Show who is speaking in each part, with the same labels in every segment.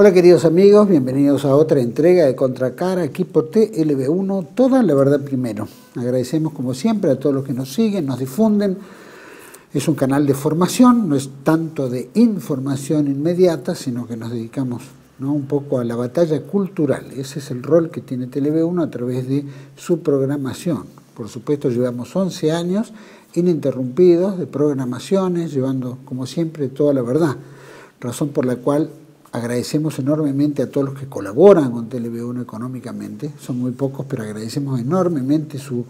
Speaker 1: Hola queridos amigos, bienvenidos a otra entrega de Contracara, aquí por TLB1, toda la verdad primero. Agradecemos como siempre a todos los que nos siguen, nos difunden. Es un canal de formación, no es tanto de información inmediata, sino que nos dedicamos un poco a la batalla cultural. Ese es el rol que tiene TLB1 a través de su programación. Por supuesto llevamos 11 años ininterrumpidos de programaciones, llevando como siempre toda la verdad, razón por la cual agradecemos enormemente a todos los que colaboran con TLB1 económicamente, son muy pocos, pero agradecemos enormemente su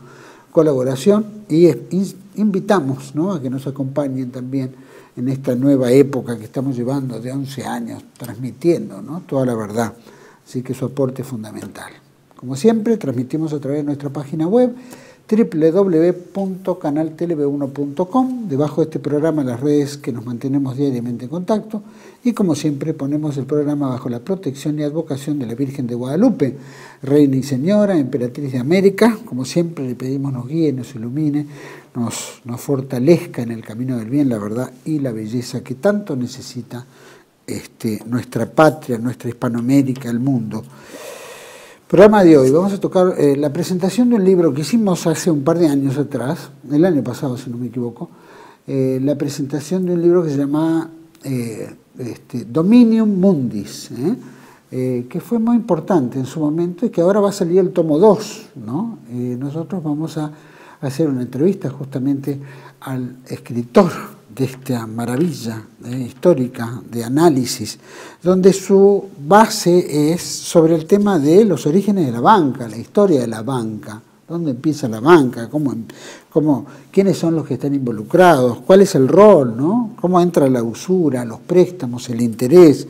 Speaker 1: colaboración y invitamos a que nos acompañen también en esta nueva época que estamos llevando de 11 años, transmitiendo toda la verdad, así que su aporte es fundamental. Como siempre, transmitimos a través de nuestra página web www.canalteleb1.com, debajo de este programa las redes que nos mantenemos diariamente en contacto, y como siempre ponemos el programa bajo la protección y advocación de la Virgen de Guadalupe, Reina y Señora, Emperatriz de América. Como siempre le pedimos nos guíe, nos ilumine, nos fortalezca en el camino del bien, la verdad y la belleza que tanto necesita nuestra patria, nuestra Hispanoamérica, el mundo. Programa de hoy, vamos a tocar la presentación de un libro que hicimos hace un par de años atrás, el año pasado si no me equivoco, la presentación de un libro que se llama Dominium Mundis, que fue muy importante en su momento y que ahora va a salir el tomo 2, nosotros vamos a hacer una entrevista justamente al escritor de esta maravilla histórica de análisis, donde su base es sobre el tema de los orígenes de la banca, la historia de la banca, dónde empieza la banca, quiénes son los que están involucrados, cuál es el rol, cómo entra la usura, los préstamos, el interés,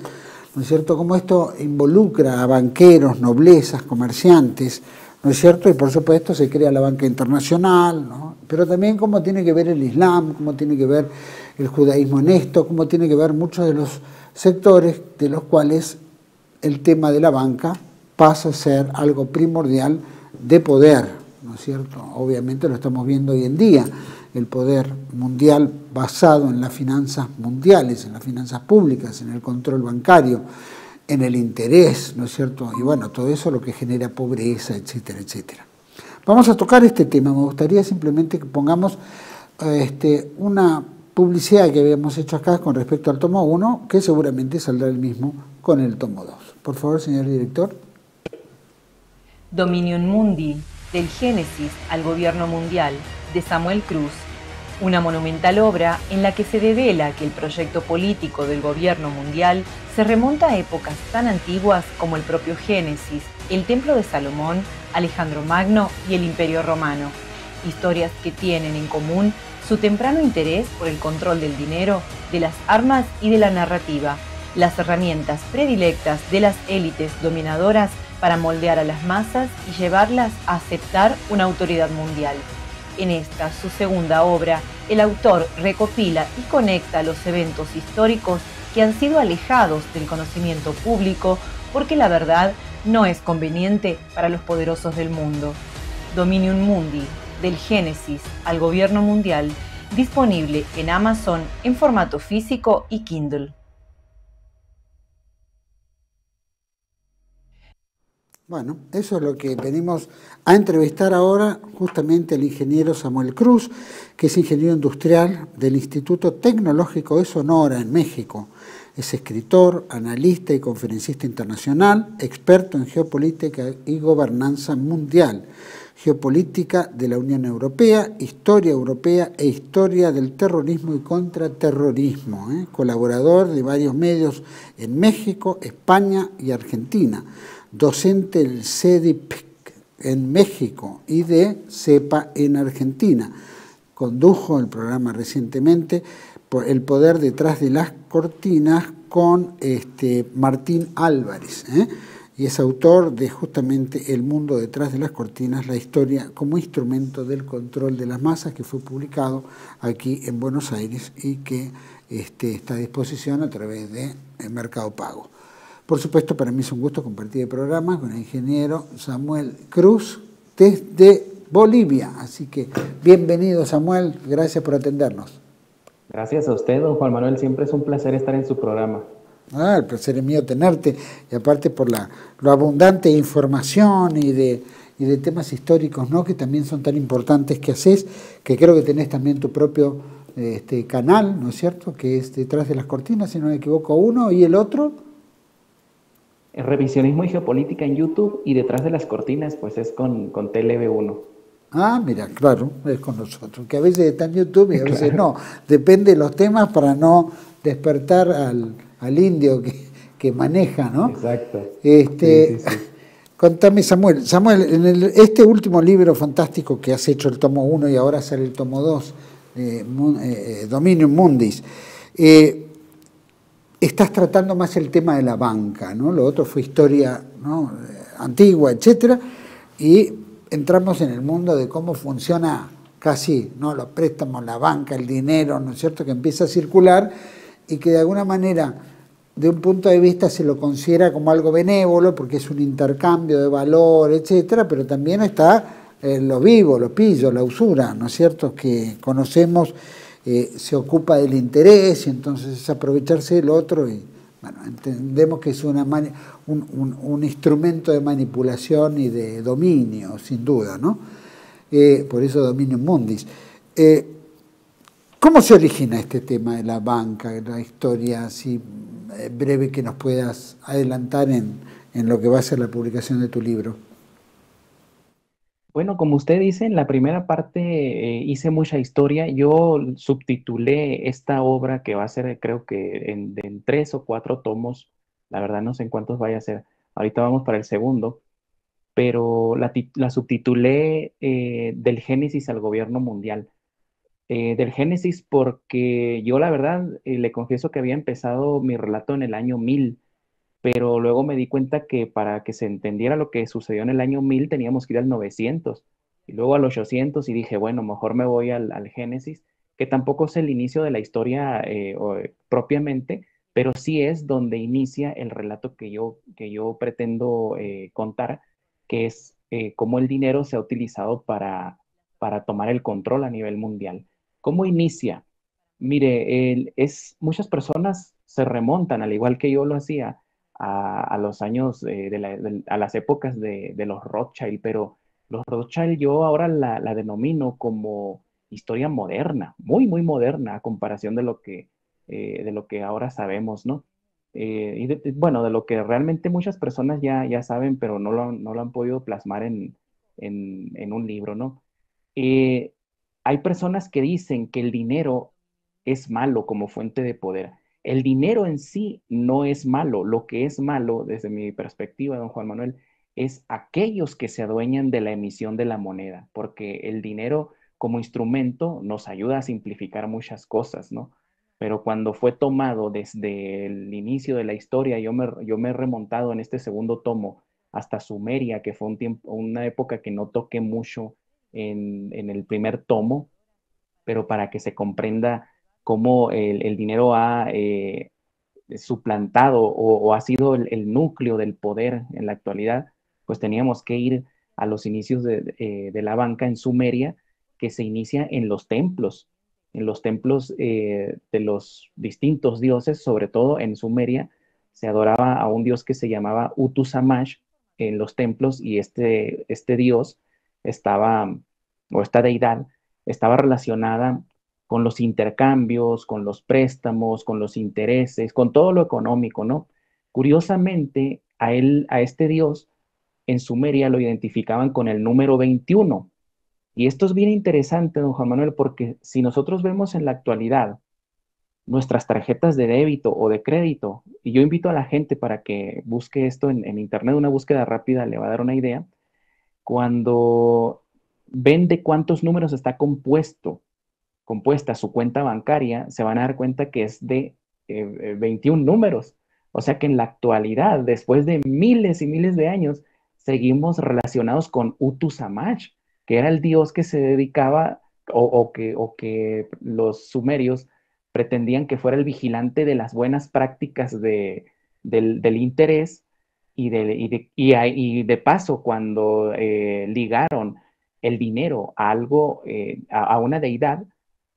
Speaker 1: ¿no es cierto?, cómo esto involucra a banqueros, noblezas, comerciantes, ¿no es cierto? Y por supuesto se crea la banca internacional, pero también cómo tiene que ver el Islam, cómo tiene que ver el judaísmo en esto, cómo tiene que ver muchos de los sectores de los cuales el tema de la banca pasa a ser algo primordial de poder, ¿no es cierto? Obviamente lo estamos viendo hoy en día, el poder mundial basado en las finanzas mundiales, en las finanzas públicas, en el control bancario, en el interés, ¿no es cierto? Y bueno, todo eso lo que genera pobreza, etcétera, etcétera. Vamos a tocar este tema. Me gustaría simplemente que pongamos una publicidad que habíamos hecho acá con respecto al tomo 1, que seguramente saldrá el mismo con el tomo 2. Por favor, señor director.
Speaker 2: Dominium Mundi, del Génesis al Gobierno Mundial, de Samuel Cruz. Una monumental obra en la que se devela que el proyecto político del gobierno mundial se remonta a épocas tan antiguas como el propio Génesis, el Templo de Salomón, Alejandro Magno y el Imperio Romano. Historias que tienen en común su temprano interés por el control del dinero, de las armas y de la narrativa, las herramientas predilectas de las élites dominadoras para moldear a las masas y llevarlas a aceptar una autoridad mundial. En esta, su segunda obra, el autor recopila y conecta los eventos históricos que han sido alejados del conocimiento público porque la verdad no es conveniente para los poderosos del mundo. Dominium Mundi, del Génesis al Gobierno Mundial, disponible en Amazon en formato físico y Kindle.
Speaker 1: Bueno, eso es lo que venimos a entrevistar ahora, justamente al ingeniero Samuel Cruz, que es ingeniero industrial del Instituto Tecnológico de Sonora en México. Es escritor, analista y conferencista internacional, experto en geopolítica y gobernanza mundial, geopolítica de la Unión Europea e historia del terrorismo y contraterrorismo. Colaborador de varios medios en México, España y Argentina. Docente del CEDIPC en México y de CEPA en Argentina. Condujo el programa recientemente El poder detrás de las cortinas con Martín Álvarez, y es autor de justamente El mundo detrás de las cortinas, la historia como instrumento del control de las masas, que fue publicado aquí en Buenos Aires y que está a disposición a través de Mercado Pago. Por supuesto, para mí es un gusto compartir el programa con el ingeniero Samuel Cruz desde Bolivia. Así que bienvenido, Samuel, gracias por atendernos.
Speaker 3: Gracias a usted, don Juan Manuel, siempre es un placer estar en su programa.
Speaker 1: Ah, el placer es mío tenerte, y aparte por lo abundante de información y de temas históricos, ¿no? Que también son tan importantes que haces, que creo que tenés también tu propio canal, ¿no es cierto? Que es Detrás de las Cortinas, si no me equivoco, uno y el otro.
Speaker 3: Revisionismo y geopolítica en YouTube y detrás de las cortinas, pues es con TLB1.
Speaker 1: Ah, mira, claro, es con nosotros, que a veces está en YouTube y a veces
Speaker 3: Claro,
Speaker 1: no. Depende de los temas para no despertar al indio que maneja, ¿no?
Speaker 3: exacto. Sí,
Speaker 1: Este,
Speaker 3: sí, sí.
Speaker 1: contame, Samuel. Samuel, en este último libro fantástico que has hecho, el tomo uno y ahora sale el tomo 2, Dominium Mundis, eh, estás tratando más el tema de la banca, ¿no? Lo otro fue historia, ¿no? Antigua, etcétera, y entramos en el mundo de cómo funciona casi, ¿no? Los préstamos, la banca, el dinero, ¿no es cierto?, que empieza a circular y que de alguna manera, de un punto de vista, se lo considera como algo benévolo porque es un intercambio de valor, etcétera, pero también está lo vivo, lo pillo, la usura, ¿no es cierto?, que conocemos. Se ocupa del interés y entonces es aprovecharse del otro y bueno, entendemos que es un instrumento de manipulación y de dominio, sin duda, ¿no? Por eso Dominium Mundis. ¿Cómo se origina este tema de la banca, la historia así breve que nos puedas adelantar en lo que va a ser la publicación de tu libro?
Speaker 3: Bueno, como usted dice, en la primera parte hice mucha historia. Yo subtitulé esta obra que va a ser, creo que en 3 o 4 tomos. La verdad no sé en cuántos vaya a ser. Ahorita vamos para el segundo, pero la subtitulé Del Génesis al Gobierno Mundial. Del Génesis porque yo la verdad le confieso que había empezado mi relato en el año 1000, pero luego me di cuenta que para que se entendiera lo que sucedió en el año 1000 teníamos que ir al 900 y luego al 800 y dije, bueno, mejor me voy al Génesis, que tampoco es el inicio de la historia propiamente, pero sí es donde inicia el relato que yo pretendo contar, que es cómo el dinero se ha utilizado para tomar el control a nivel mundial. ¿Cómo inicia? Mire, muchas personas se remontan, al igual que yo lo hacía, a los años, a las épocas de los Rothschild, pero los Rothschild yo ahora la denomino como historia moderna, muy, muy moderna a comparación de lo que ahora sabemos, ¿no? Bueno, de lo que realmente muchas personas ya saben, pero no lo han podido plasmar en un libro, ¿no? Eh, Hay personas que dicen que el dinero es malo como fuente de poder. El dinero en sí no es malo. Lo que es malo, desde mi perspectiva, don Juan Manuel, es aquellos que se adueñan de la emisión de la moneda, porque el dinero como instrumento nos ayuda a simplificar muchas cosas, ¿no? Pero cuando fue tomado desde el inicio de la historia, yo me he remontado en este segundo tomo hasta Sumeria, que fue una época que no toqué mucho en el primer tomo, pero para que se comprenda cómo el dinero ha suplantado o ha sido el núcleo del poder en la actualidad, pues teníamos que ir a los inicios de la banca en Sumeria, que se inicia en los templos de los distintos dioses, sobre todo en Sumeria, se adoraba a un dios que se llamaba Utu Samash en los templos y este dios estaba, o esta deidad, estaba relacionada con los intercambios, con los préstamos, con los intereses, con todo lo económico, ¿no? Curiosamente, a este dios, en Sumeria lo identificaban con el número 21. Y esto es bien interesante, don Juan Manuel, porque si nosotros vemos en la actualidad nuestras tarjetas de débito o de crédito, y yo invito a la gente para que busque esto en internet, una búsqueda rápida le va a dar una idea, cuando ven de cuántos números está compuesta su cuenta bancaria, se van a dar cuenta que es de 21 números. O sea que en la actualidad, después de miles y miles de años, seguimos relacionados con Utu Samach, que era el dios que se dedicaba o que los sumerios pretendían que fuera el vigilante de las buenas prácticas del interés y de paso, cuando ligaron el dinero a algo, a una deidad,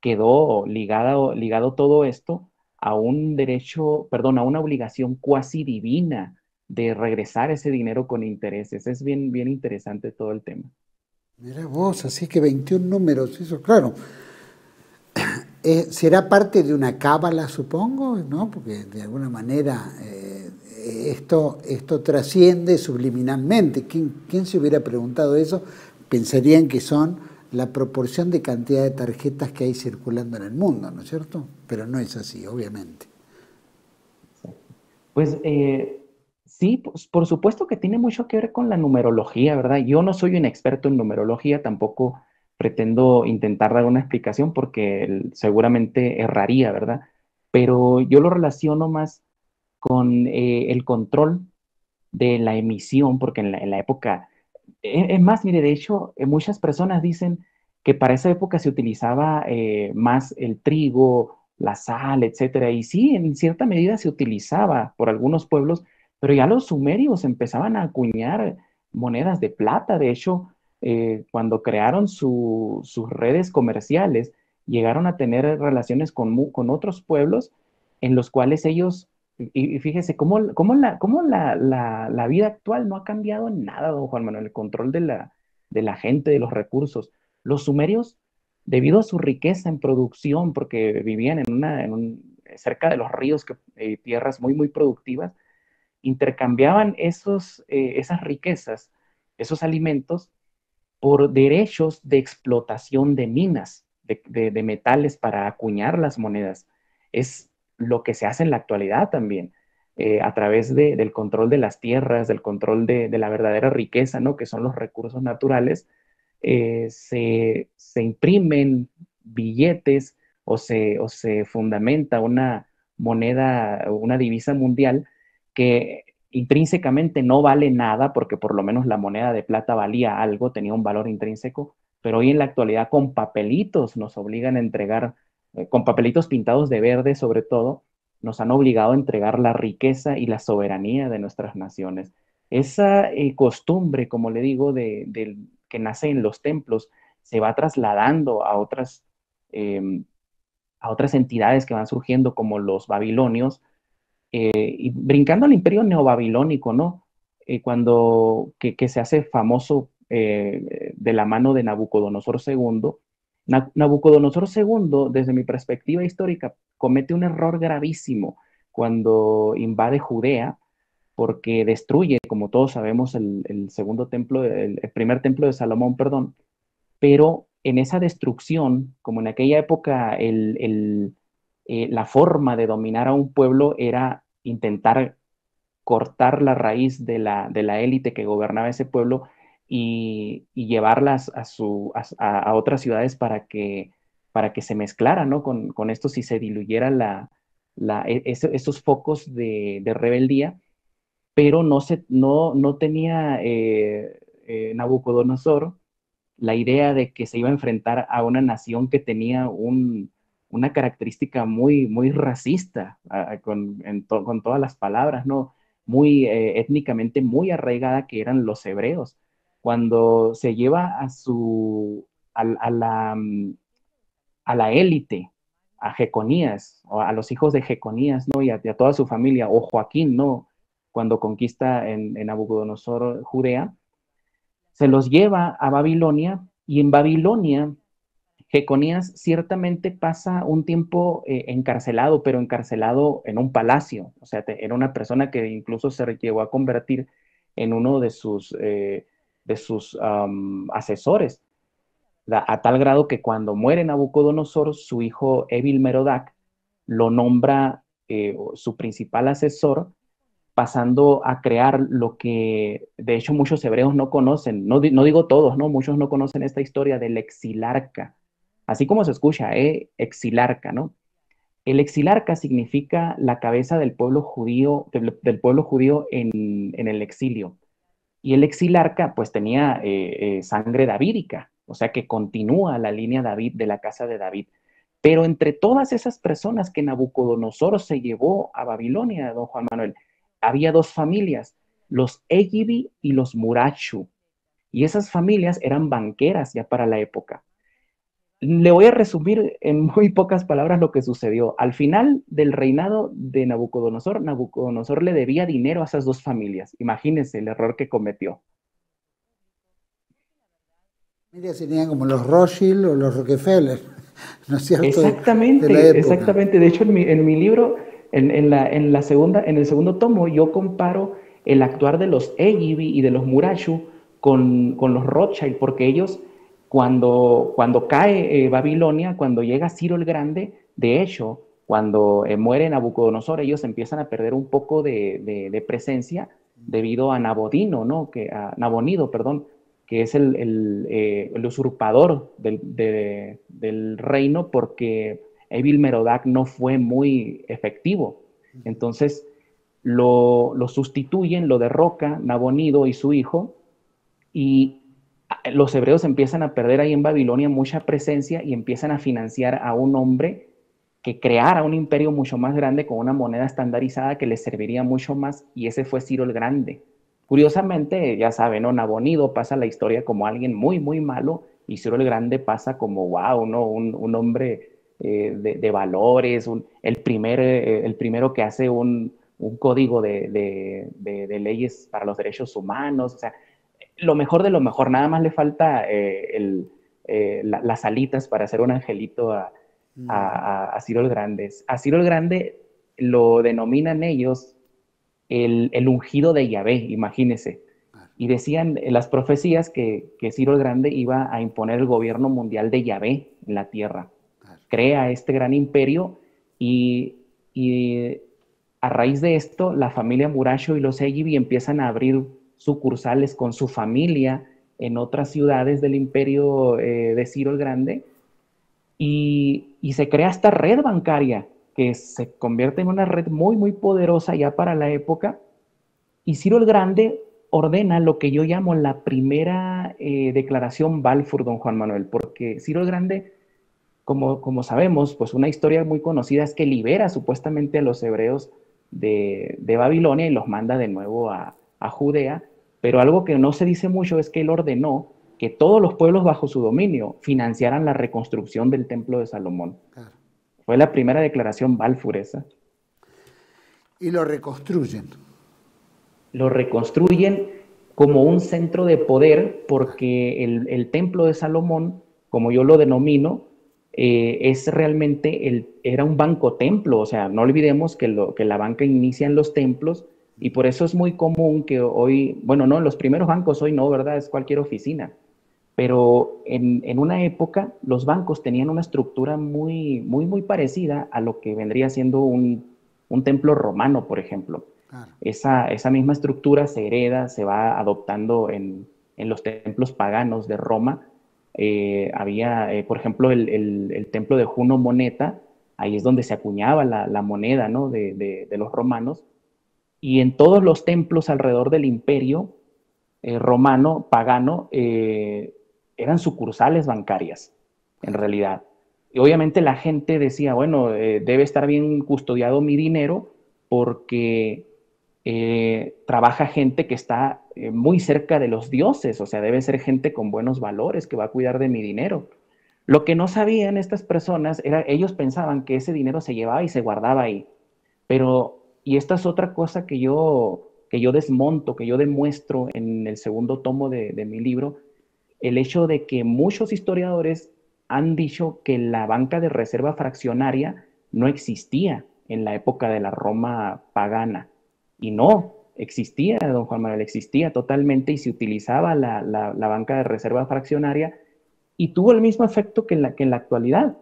Speaker 3: quedó ligado todo esto a un derecho, perdón, a una obligación cuasi divina de regresar ese dinero con intereses. Es bien, bien interesante todo el tema.
Speaker 1: Mira vos, así que 21 números, eso claro. Será parte de una cábala, supongo, ¿no? Porque de alguna manera esto trasciende subliminalmente. ¿Quién se hubiera preguntado eso? Pensarían que son la proporción de cantidad de tarjetas que hay circulando en el mundo, ¿no es cierto? Pero no es así, obviamente.
Speaker 3: Pues sí, pues, por supuesto que tiene mucho que ver con la numerología, ¿verdad? Yo no soy un experto en numerología, tampoco pretendo intentar dar una explicación porque seguramente erraría, ¿verdad? Pero yo lo relaciono más con el control de la emisión, porque en la época, es más, mire, de hecho, muchas personas dicen que para esa época se utilizaba más el trigo, la sal, etcétera, y sí, en cierta medida se utilizaba por algunos pueblos, pero ya los sumerios empezaban a acuñar monedas de plata. De hecho, cuando crearon sus redes comerciales, llegaron a tener relaciones con otros pueblos en los cuales ellos y fíjese cómo la vida actual no ha cambiado en nada, don Juan Manuel, el control de la gente, de los recursos. Los sumerios, debido a su riqueza en producción, porque vivían cerca de los ríos, tierras muy, muy productivas, intercambiaban esas riquezas, esos alimentos, por derechos de explotación de minas, de metales para acuñar las monedas. Es lo que se hace en la actualidad también, a través del control de las tierras, del control de la verdadera riqueza, ¿no? Que son los recursos naturales. Se imprimen billetes o se fundamenta una moneda, una divisa mundial que intrínsecamente no vale nada, porque por lo menos la moneda de plata valía algo, tenía un valor intrínseco, pero hoy en la actualidad con papelitos nos obligan a entregar, con papelitos pintados de verde sobre todo, nos han obligado a entregar la riqueza y la soberanía de nuestras naciones. Esa costumbre, como le digo, que nace en los templos, se va trasladando a otras entidades que van surgiendo como los babilonios, y brincando al imperio neobabilónico, ¿no? Que se hace famoso de la mano de Nabucodonosor II. Nabucodonosor II, desde mi perspectiva histórica, comete un error gravísimo cuando invade Judea, porque destruye, como todos sabemos, el segundo templo, el primer templo de Salomón, perdón, pero en esa destrucción, como en aquella época la forma de dominar a un pueblo era intentar cortar la raíz de la élite que gobernaba ese pueblo y llevarlas a otras ciudades para que se mezclara, ¿no? con estos y se diluyera esos focos de rebeldía, pero no tenía Nabucodonosor la idea de que se iba a enfrentar a una nación que tenía una característica muy, muy racista, con todas las palabras, ¿no? Muy étnicamente muy arraigada, que eran los hebreos. Cuando se lleva a la élite, a Jeconías, o a los hijos de Jeconías, ¿no? Y a toda su familia, o Joaquín, ¿no? Cuando conquista en Nabucodonosor Judea, se los lleva a Babilonia, y en Babilonia Jeconías ciertamente pasa un tiempo encarcelado, pero encarcelado en un palacio. O sea, era una persona que incluso se llegó a convertir en uno de sus asesores, a tal grado que cuando muere Nabucodonosor, su hijo Evil Merodach lo nombra su principal asesor, pasando a crear lo que de hecho muchos hebreos no conocen, no digo todos, ¿no? Muchos no conocen esta historia del exilarca, así como se escucha, exilarca, ¿no? El exilarca significa la cabeza del pueblo judío, del pueblo judío en el exilio. Y el exilarca pues tenía sangre davídica, o sea que continúa la línea David, de la casa de David. Pero entre todas esas personas que Nabucodonosor se llevó a Babilonia, don Juan Manuel, había dos familias, los Egibi y los Murachu. Y esas familias eran banqueras ya para la época. Le voy a resumir en muy pocas palabras lo que sucedió. Al final del reinado de Nabucodonosor, Nabucodonosor le debía dinero a esas dos familias. Imagínense el error que cometió.
Speaker 1: Mira, serían como los Rothschild o los Rockefeller, ¿no es cierto? De la
Speaker 3: Exactamente,
Speaker 1: época.
Speaker 3: exactamente. De hecho, en mi libro, en el segundo tomo, yo comparo el actuar de los Egibi y de los Murashu con los Rothschild, porque ellos, cuando cae Babilonia, cuando llega Ciro el Grande, de hecho, cuando muere Nabucodonosor, ellos empiezan a perder un poco de presencia debido a Nabodino, ¿no? Nabonido, perdón, que es el usurpador del reino, porque Evil Merodach no fue muy efectivo. Entonces lo sustituyen, lo derroca Nabonido y su hijo, y los hebreos empiezan a perder ahí en Babilonia mucha presencia y empiezan a financiar a un hombre que creara un imperio mucho más grande con una moneda estandarizada que les serviría mucho más, y ese fue Ciro el Grande. Curiosamente, ya saben, ¿no? Nabonido pasa la historia como alguien muy, muy malo, y Ciro el Grande pasa como, wow, ¿no? Un hombre de valores, el primero que hace un código de leyes para los derechos humanos, o sea, lo mejor de lo mejor, nada más le falta las alitas para hacer un angelito a Ciro el Grande. A Ciro el Grande lo denominan ellos el ungido de Yahvé, imagínense. Y decían en las profecías que Ciro el Grande iba a imponer el gobierno mundial de Yahvé en la tierra. Crea este gran imperio y a raíz de esto, la familia Murasho y los Egibi empiezan a abrir sucursales con su familia en otras ciudades del imperio de Ciro el Grande, y se crea esta red bancaria que se convierte en una red muy, muy poderosa ya para la época, y Ciro el Grande ordena lo que yo llamo la primera declaración Balfour, don Juan Manuel, porque Ciro el Grande, como sabemos, pues una historia muy conocida es que libera supuestamente a los hebreos de Babilonia y los manda de nuevo a Judea, pero algo que no se dice mucho es que él ordenó que todos los pueblos bajo su dominio financiaran la reconstrucción del templo de Salomón. Claro. Fue la primera declaración Balfour esa.
Speaker 1: Y lo reconstruyen.
Speaker 3: Lo reconstruyen como un centro de poder, porque el templo de Salomón, como yo lo denomino, es realmente era un banco templo. O sea, no olvidemos que la banca inicia en los templos, y por eso es muy común que hoy, bueno, no, los primeros bancos hoy no, ¿verdad? Es cualquier oficina. Pero en una época los bancos tenían una estructura muy, muy, muy parecida a lo que vendría siendo un templo romano, por ejemplo. Claro. Esa misma estructura se hereda, se va adoptando en los templos paganos de Roma. Había, por ejemplo, el templo de Juno Moneta, ahí es donde se acuñaba la moneda, ¿no? de los romanos, y en todos los templos alrededor del imperio romano, pagano, eran sucursales bancarias, en realidad. Y obviamente la gente decía, bueno, debe estar bien custodiado mi dinero, porque trabaja gente que está muy cerca de los dioses, o sea, debe ser gente con buenos valores que va a cuidar de mi dinero. Lo que no sabían estas personas era, ellos pensaban que ese dinero se llevaba y se guardaba ahí. Pero, y esta es otra cosa que yo desmonto, que yo demuestro en el segundo tomo de mi libro, el hecho de que muchos historiadores han dicho que la banca de reserva fraccionaria no existía en la época de la Roma pagana. Y no, existía, don Juan Manuel, existía totalmente, y se utilizaba la banca de reserva fraccionaria, y tuvo el mismo efecto que en la actualidad.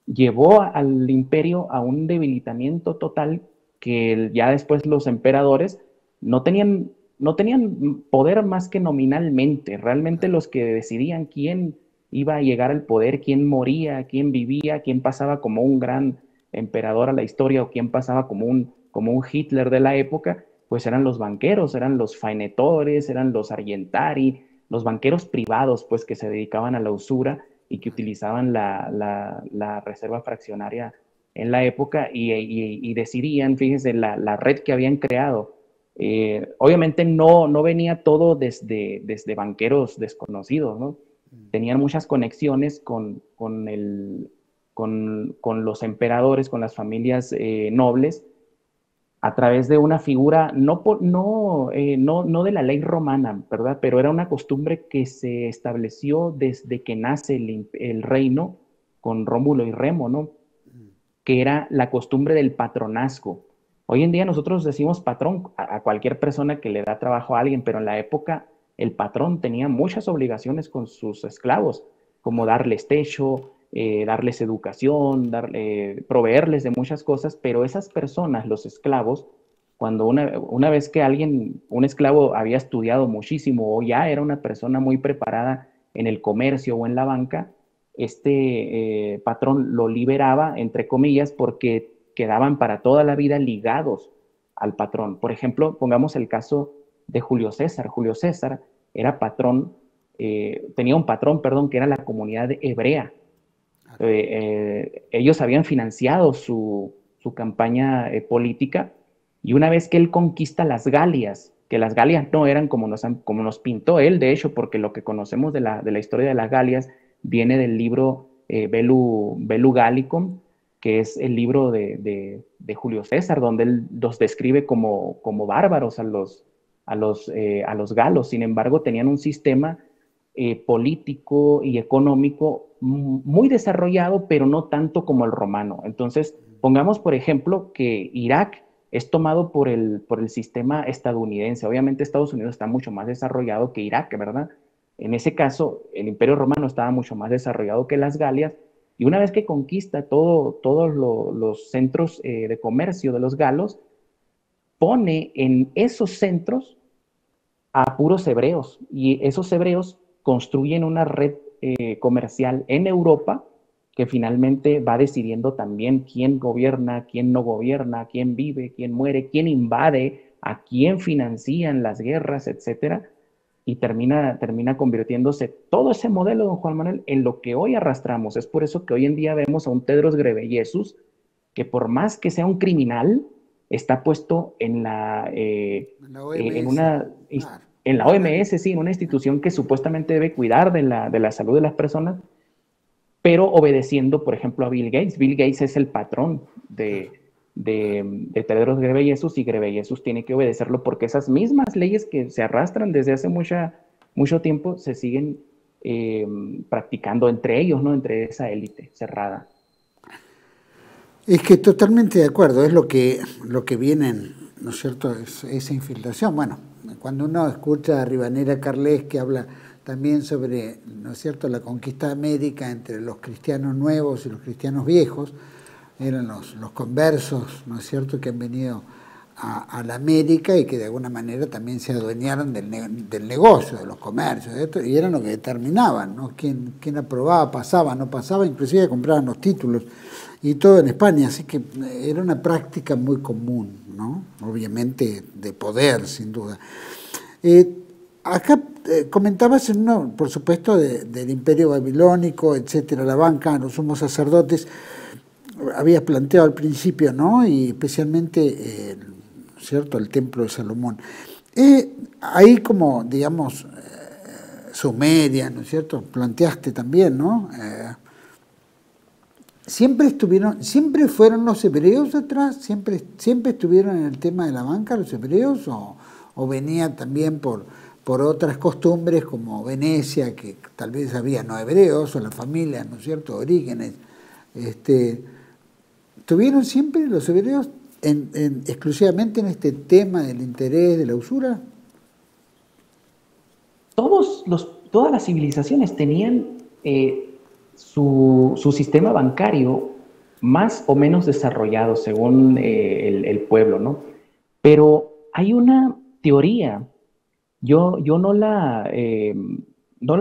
Speaker 3: Llevó al imperio a un debilitamiento total, que ya después los emperadores no tenían poder más que nominalmente. Realmente los que decidían quién iba a llegar al poder, quién moría, quién vivía, quién pasaba como un gran emperador a la historia, o quién pasaba como un Hitler de la época, pues eran los banqueros, eran los fainetores, eran los argentari, los banqueros privados, pues, que se dedicaban a la usura y que utilizaban la reserva fraccionaria en la época, y decidían, fíjense, la red que habían creado. Obviamente no venía todo desde banqueros desconocidos, ¿no? Tenían muchas conexiones con los emperadores, con las familias nobles, a través de una figura, no de la ley romana, ¿verdad? Pero era una costumbre que se estableció desde que nace el reino con Rómulo y Remo, ¿no? Que era la costumbre del patronazgo. Hoy en día nosotros decimos patrón a cualquier persona que le da trabajo a alguien, pero en la época el patrón tenía muchas obligaciones con sus esclavos, como darles techo, darles educación, proveerles de muchas cosas, pero esas personas, los esclavos, cuando una vez que un esclavo había estudiado muchísimo o ya era una persona muy preparada en el comercio o en la banca, este patrón lo liberaba, entre comillas, porque quedaban para toda la vida ligados al patrón. Por ejemplo, pongamos el caso de Julio César. Julio César era patrón, tenía un patrón, perdón, que era la comunidad hebrea. Ellos habían financiado su campaña política, y una vez que él conquista las Galias, que las Galias no eran como nos pintó él, de hecho, porque lo que conocemos de la historia de las Galias viene del libro Bellu Gallicum, que es el libro de Julio César, donde él los describe como bárbaros a los galos. Sin embargo, tenían un sistema político y económico muy desarrollado, pero no tanto como el romano. Entonces, pongamos, por ejemplo, que Irak es tomado por el sistema estadounidense. Obviamente Estados Unidos está mucho más desarrollado que Irak, ¿verdad? En ese caso, el Imperio Romano estaba mucho más desarrollado que las Galias, y una vez que conquista todos los centros de comercio de los galos, pone en esos centros a puros hebreos, y esos hebreos construyen una red comercial en Europa que finalmente va decidiendo también quién gobierna, quién no gobierna, quién vive, quién muere, quién invade, a quién financian las guerras, etcétera, y termina convirtiéndose todo ese modelo, don Juan Manuel, en lo que hoy arrastramos. Es por eso que hoy en día vemos a un Tedros Ghebreyesus, que por más que sea un criminal, está puesto en
Speaker 1: la OMS.
Speaker 3: En la OMS, sí, en una institución que supuestamente debe cuidar de la salud de las personas, pero obedeciendo, por ejemplo, a Bill Gates. Bill Gates es el patrón de Tedros Ghebreyesus, y Ghebreyesus tiene que obedecerlo porque esas mismas leyes que se arrastran desde hace mucho tiempo se siguen practicando entre ellos, ¿no? Entre esa élite cerrada.
Speaker 1: Es que totalmente de acuerdo, es lo que vienen, ¿no es cierto?, esa infiltración. Bueno, cuando uno escucha a Rivanera Carles, que habla también sobre, ¿no es cierto?, la conquista de América entre los cristianos nuevos y los cristianos viejos, eran los conversos, ¿no es cierto?, que han venido a la América y que de alguna manera también se adueñaron del negocio, de los comercios, y eran los que determinaban, ¿no?, quién aprobaba, pasaba, no pasaba, inclusive compraban los títulos, y todo en España, así que era una práctica muy común, ¿no?, obviamente de poder, sin duda. Acá comentabas, por supuesto, del Imperio Babilónico, etcétera, la banca, los sumos sacerdotes, habías planteado al principio, ¿no?, y especialmente, ¿cierto?, el Templo de Salomón. Ahí como, digamos, Sumeria, ¿no es cierto?, planteaste también, ¿no?, ¿siempre fueron los hebreos atrás? ¿Siempre estuvieron en el tema de la banca los hebreos? ¿O venía también por otras costumbres como Venecia, que tal vez había no hebreos, o la familia, ¿no es cierto?, orígenes? ¿Tuvieron siempre los hebreos exclusivamente en este tema del interés de la usura?
Speaker 3: Todas las civilizaciones tenían su sistema bancario más o menos desarrollado según el pueblo, ¿no? Pero hay una teoría, yo no la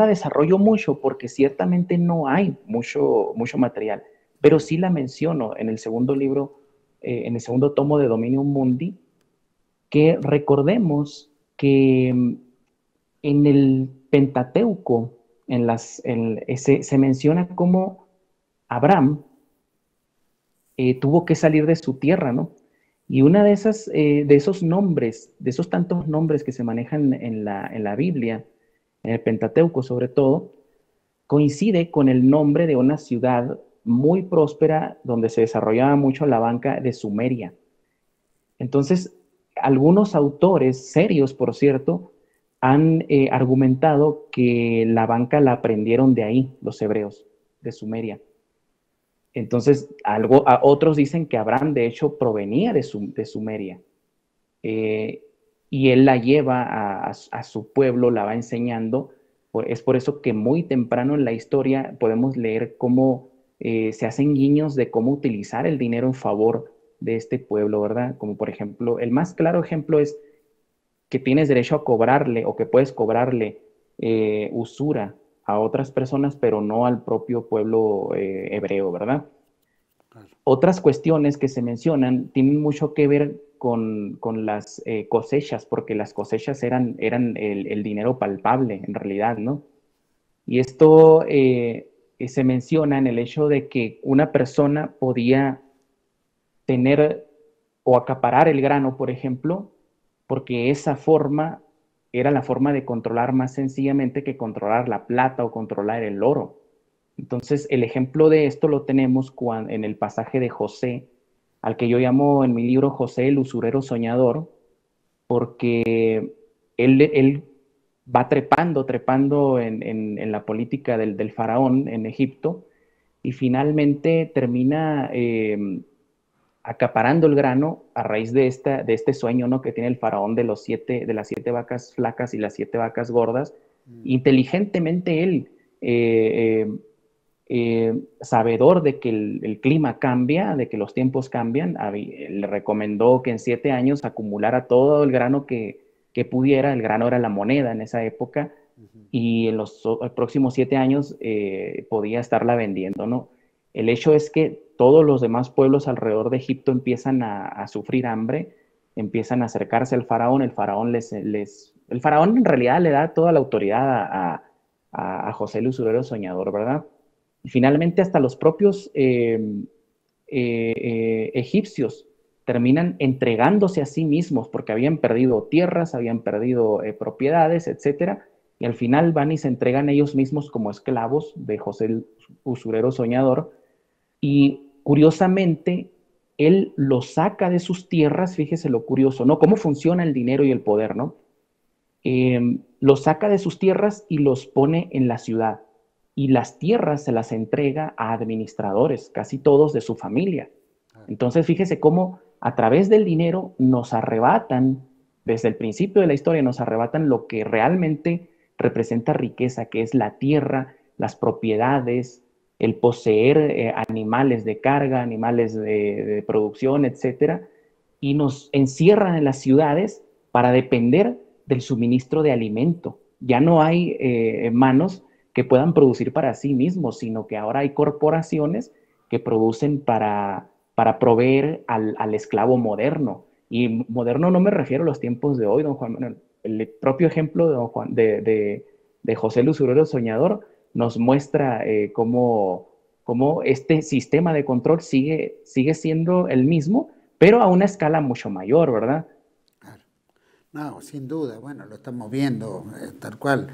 Speaker 3: desarrollo mucho porque ciertamente no hay mucho material, pero sí la menciono en el segundo libro, en el segundo tomo de Dominium Mundi, que recordemos que en el Pentateuco se menciona cómo Abraham tuvo que salir de su tierra, ¿no? Y una de esos nombres, de esos tantos nombres que se manejan en la Biblia, en el Pentateuco sobre todo, coincide con el nombre de una ciudad muy próspera donde se desarrollaba mucho la banca de Sumeria. Entonces, algunos autores serios, por cierto, han argumentado que la banca la aprendieron de ahí, los hebreos, de Sumeria. Entonces, otros dicen que Abraham, de hecho, provenía de Sumeria. Y él la lleva a su pueblo, la va enseñando. Es por eso que muy temprano en la historia podemos leer cómo se hacen guiños de cómo utilizar el dinero en favor de este pueblo, ¿verdad? Como por ejemplo, el más claro ejemplo es que tienes derecho a cobrarle o que puedes cobrarle usura a otras personas, pero no al propio pueblo hebreo, ¿verdad? Claro. Otras cuestiones que se mencionan tienen mucho que ver con las cosechas, porque las cosechas eran el dinero palpable, en realidad, ¿no? Y esto se menciona en el hecho de que una persona podía tener o acaparar el grano, por ejemplo, porque esa forma era la forma de controlar más sencillamente que controlar la plata o controlar el oro. Entonces, el ejemplo de esto lo tenemos en el pasaje de José, al que yo llamo en mi libro José el usurero soñador, porque él va trepando en la política del faraón en Egipto y finalmente termina acaparando el grano a raíz de este sueño, ¿no?, que tiene el faraón de las 7 vacas flacas y las 7 vacas gordas. Inteligentemente él, sabedor de que el clima cambia, de que los tiempos cambian, le recomendó que en 7 años acumulara todo el grano que pudiera. El grano era la moneda en esa época, y en los próximos 7 años podía estarla vendiendo, ¿no? El hecho es que todos los demás pueblos alrededor de Egipto empiezan a sufrir hambre, empiezan a acercarse al faraón. El faraón el faraón en realidad le da toda la autoridad a José el usurero soñador, ¿verdad? Y finalmente hasta los propios egipcios terminan entregándose a sí mismos porque habían perdido tierras, habían perdido propiedades, etcétera, y al final van y se entregan ellos mismos como esclavos de José el usurero soñador. Y curiosamente, él los saca de sus tierras. Fíjese lo curioso, ¿no? Cómo funciona el dinero y el poder, ¿no? Los saca de sus tierras y los pone en la ciudad. Y las tierras se las entrega a administradores, casi todos de su familia. Entonces, fíjese cómo a través del dinero nos arrebatan, desde el principio de la historia, nos arrebatan lo que realmente representa riqueza, que es la tierra, las propiedades, el poseer animales de carga, animales de producción, etcétera, y nos encierran en las ciudades para depender del suministro de alimento. Ya no hay manos que puedan producir para sí mismos, sino que ahora hay corporaciones que producen para proveer al esclavo moderno. Y moderno no me refiero a los tiempos de hoy, don Juan Manuel. El propio ejemplo de José el usurero soñador nos muestra cómo este sistema de control sigue siendo el mismo, pero a una escala mucho mayor, ¿verdad?
Speaker 1: Claro. No, sin duda, bueno, lo estamos viendo tal cual.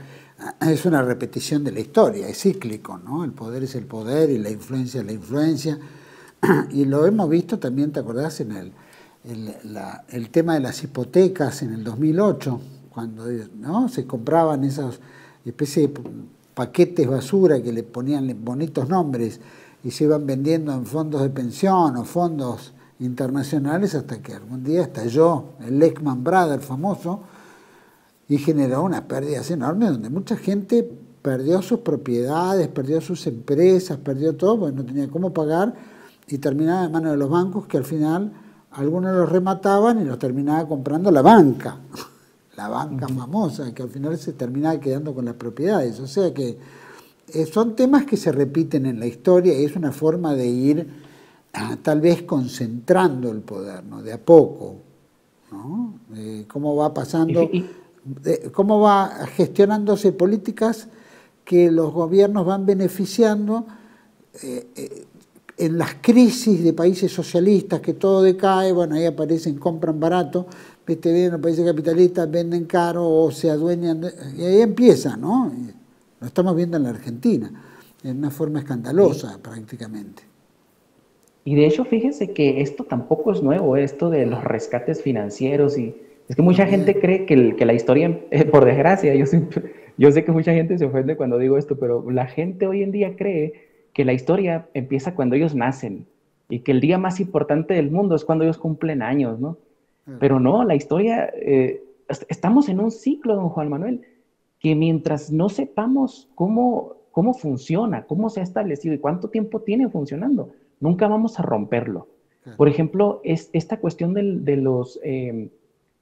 Speaker 1: Es una repetición de la historia, es cíclico, ¿no? El poder es el poder y la influencia es la influencia. Y lo hemos visto también, ¿te acordás? En el tema de las hipotecas en el 2008, cuando, ¿no?, se compraban esas especies de paquetes basura que le ponían bonitos nombres y se iban vendiendo en fondos de pensión o fondos internacionales, hasta que algún día estalló el Lehman Brothers famoso y generó unas pérdidas enormes donde mucha gente perdió sus propiedades, perdió sus empresas, perdió todo porque no tenía cómo pagar y terminaba en manos de los bancos, que al final algunos los remataban y los terminaba comprando la banca famosa, que al final se terminaba quedando con las propiedades. O sea que son temas que se repiten en la historia y es una forma de ir tal vez concentrando el poder, ¿no?, de a poco, ¿no? Cómo va pasando, cómo va gestionándose políticas que los gobiernos van beneficiando en las crisis de países socialistas, que todo decae. Bueno, ahí aparecen, compran barato, ven los países capitalistas, venden caro o se adueñan, y ahí empieza, ¿no? Lo estamos viendo en la Argentina, en una forma escandalosa prácticamente.
Speaker 3: Y de hecho, fíjense que esto tampoco es nuevo, esto de los rescates financieros. Y es que mucha gente cree que la historia, por desgracia, yo sé que mucha gente se ofende cuando digo esto, pero la gente hoy en día cree que la historia empieza cuando ellos nacen y que el día más importante del mundo es cuando ellos cumplen años, ¿no? Pero no, la historia, estamos en un ciclo, don Juan Manuel, que mientras no sepamos cómo funciona, cómo se ha establecido y cuánto tiempo tiene funcionando, nunca vamos a romperlo. Por ejemplo, esta cuestión de los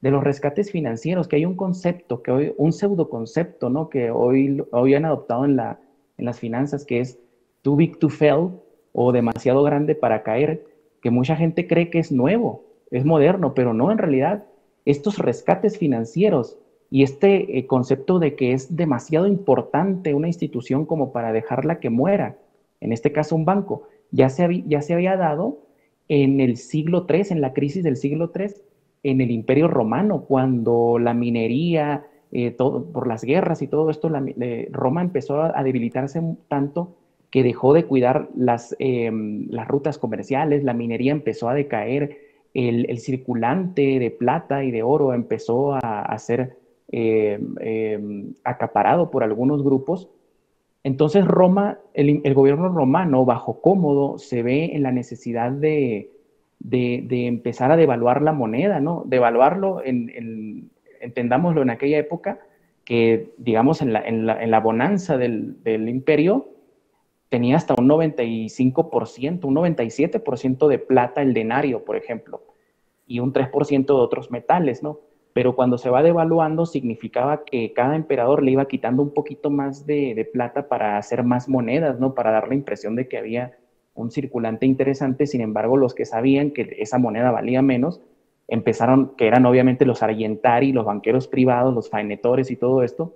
Speaker 3: rescates financieros, que hay un concepto, un pseudoconcepto, ¿no? Que hoy han adoptado en las finanzas, que es too big to fail o demasiado grande para caer, que mucha gente cree que es nuevo, es moderno, pero no, en realidad estos rescates financieros y este concepto de que es demasiado importante una institución como para dejarla que muera, en este caso un banco, ya se había dado en el siglo III, en la crisis del siglo III, en el Imperio Romano, cuando la minería, por las guerras y todo esto, Roma empezó a debilitarse tanto que dejó de cuidar las rutas comerciales, la minería empezó a decaer, el circulante de plata y de oro empezó a ser acaparado por algunos grupos. Entonces el gobierno romano, bajo Cómodo, se ve en la necesidad de empezar a devaluar la moneda, ¿no? Devaluarlo, entendámoslo en aquella época, que digamos en la bonanza del imperio, tenía hasta un 95%, un 97% de plata el denario, por ejemplo, y un 3% de otros metales, ¿no? Pero cuando se va devaluando significaba que cada emperador le iba quitando un poquito más de plata para hacer más monedas, ¿no? Para dar la impresión de que había un circulante interesante. Sin embargo, los que sabían que esa moneda valía menos, empezaron, que eran obviamente los argentari, los banqueros privados, los faenetores y todo esto,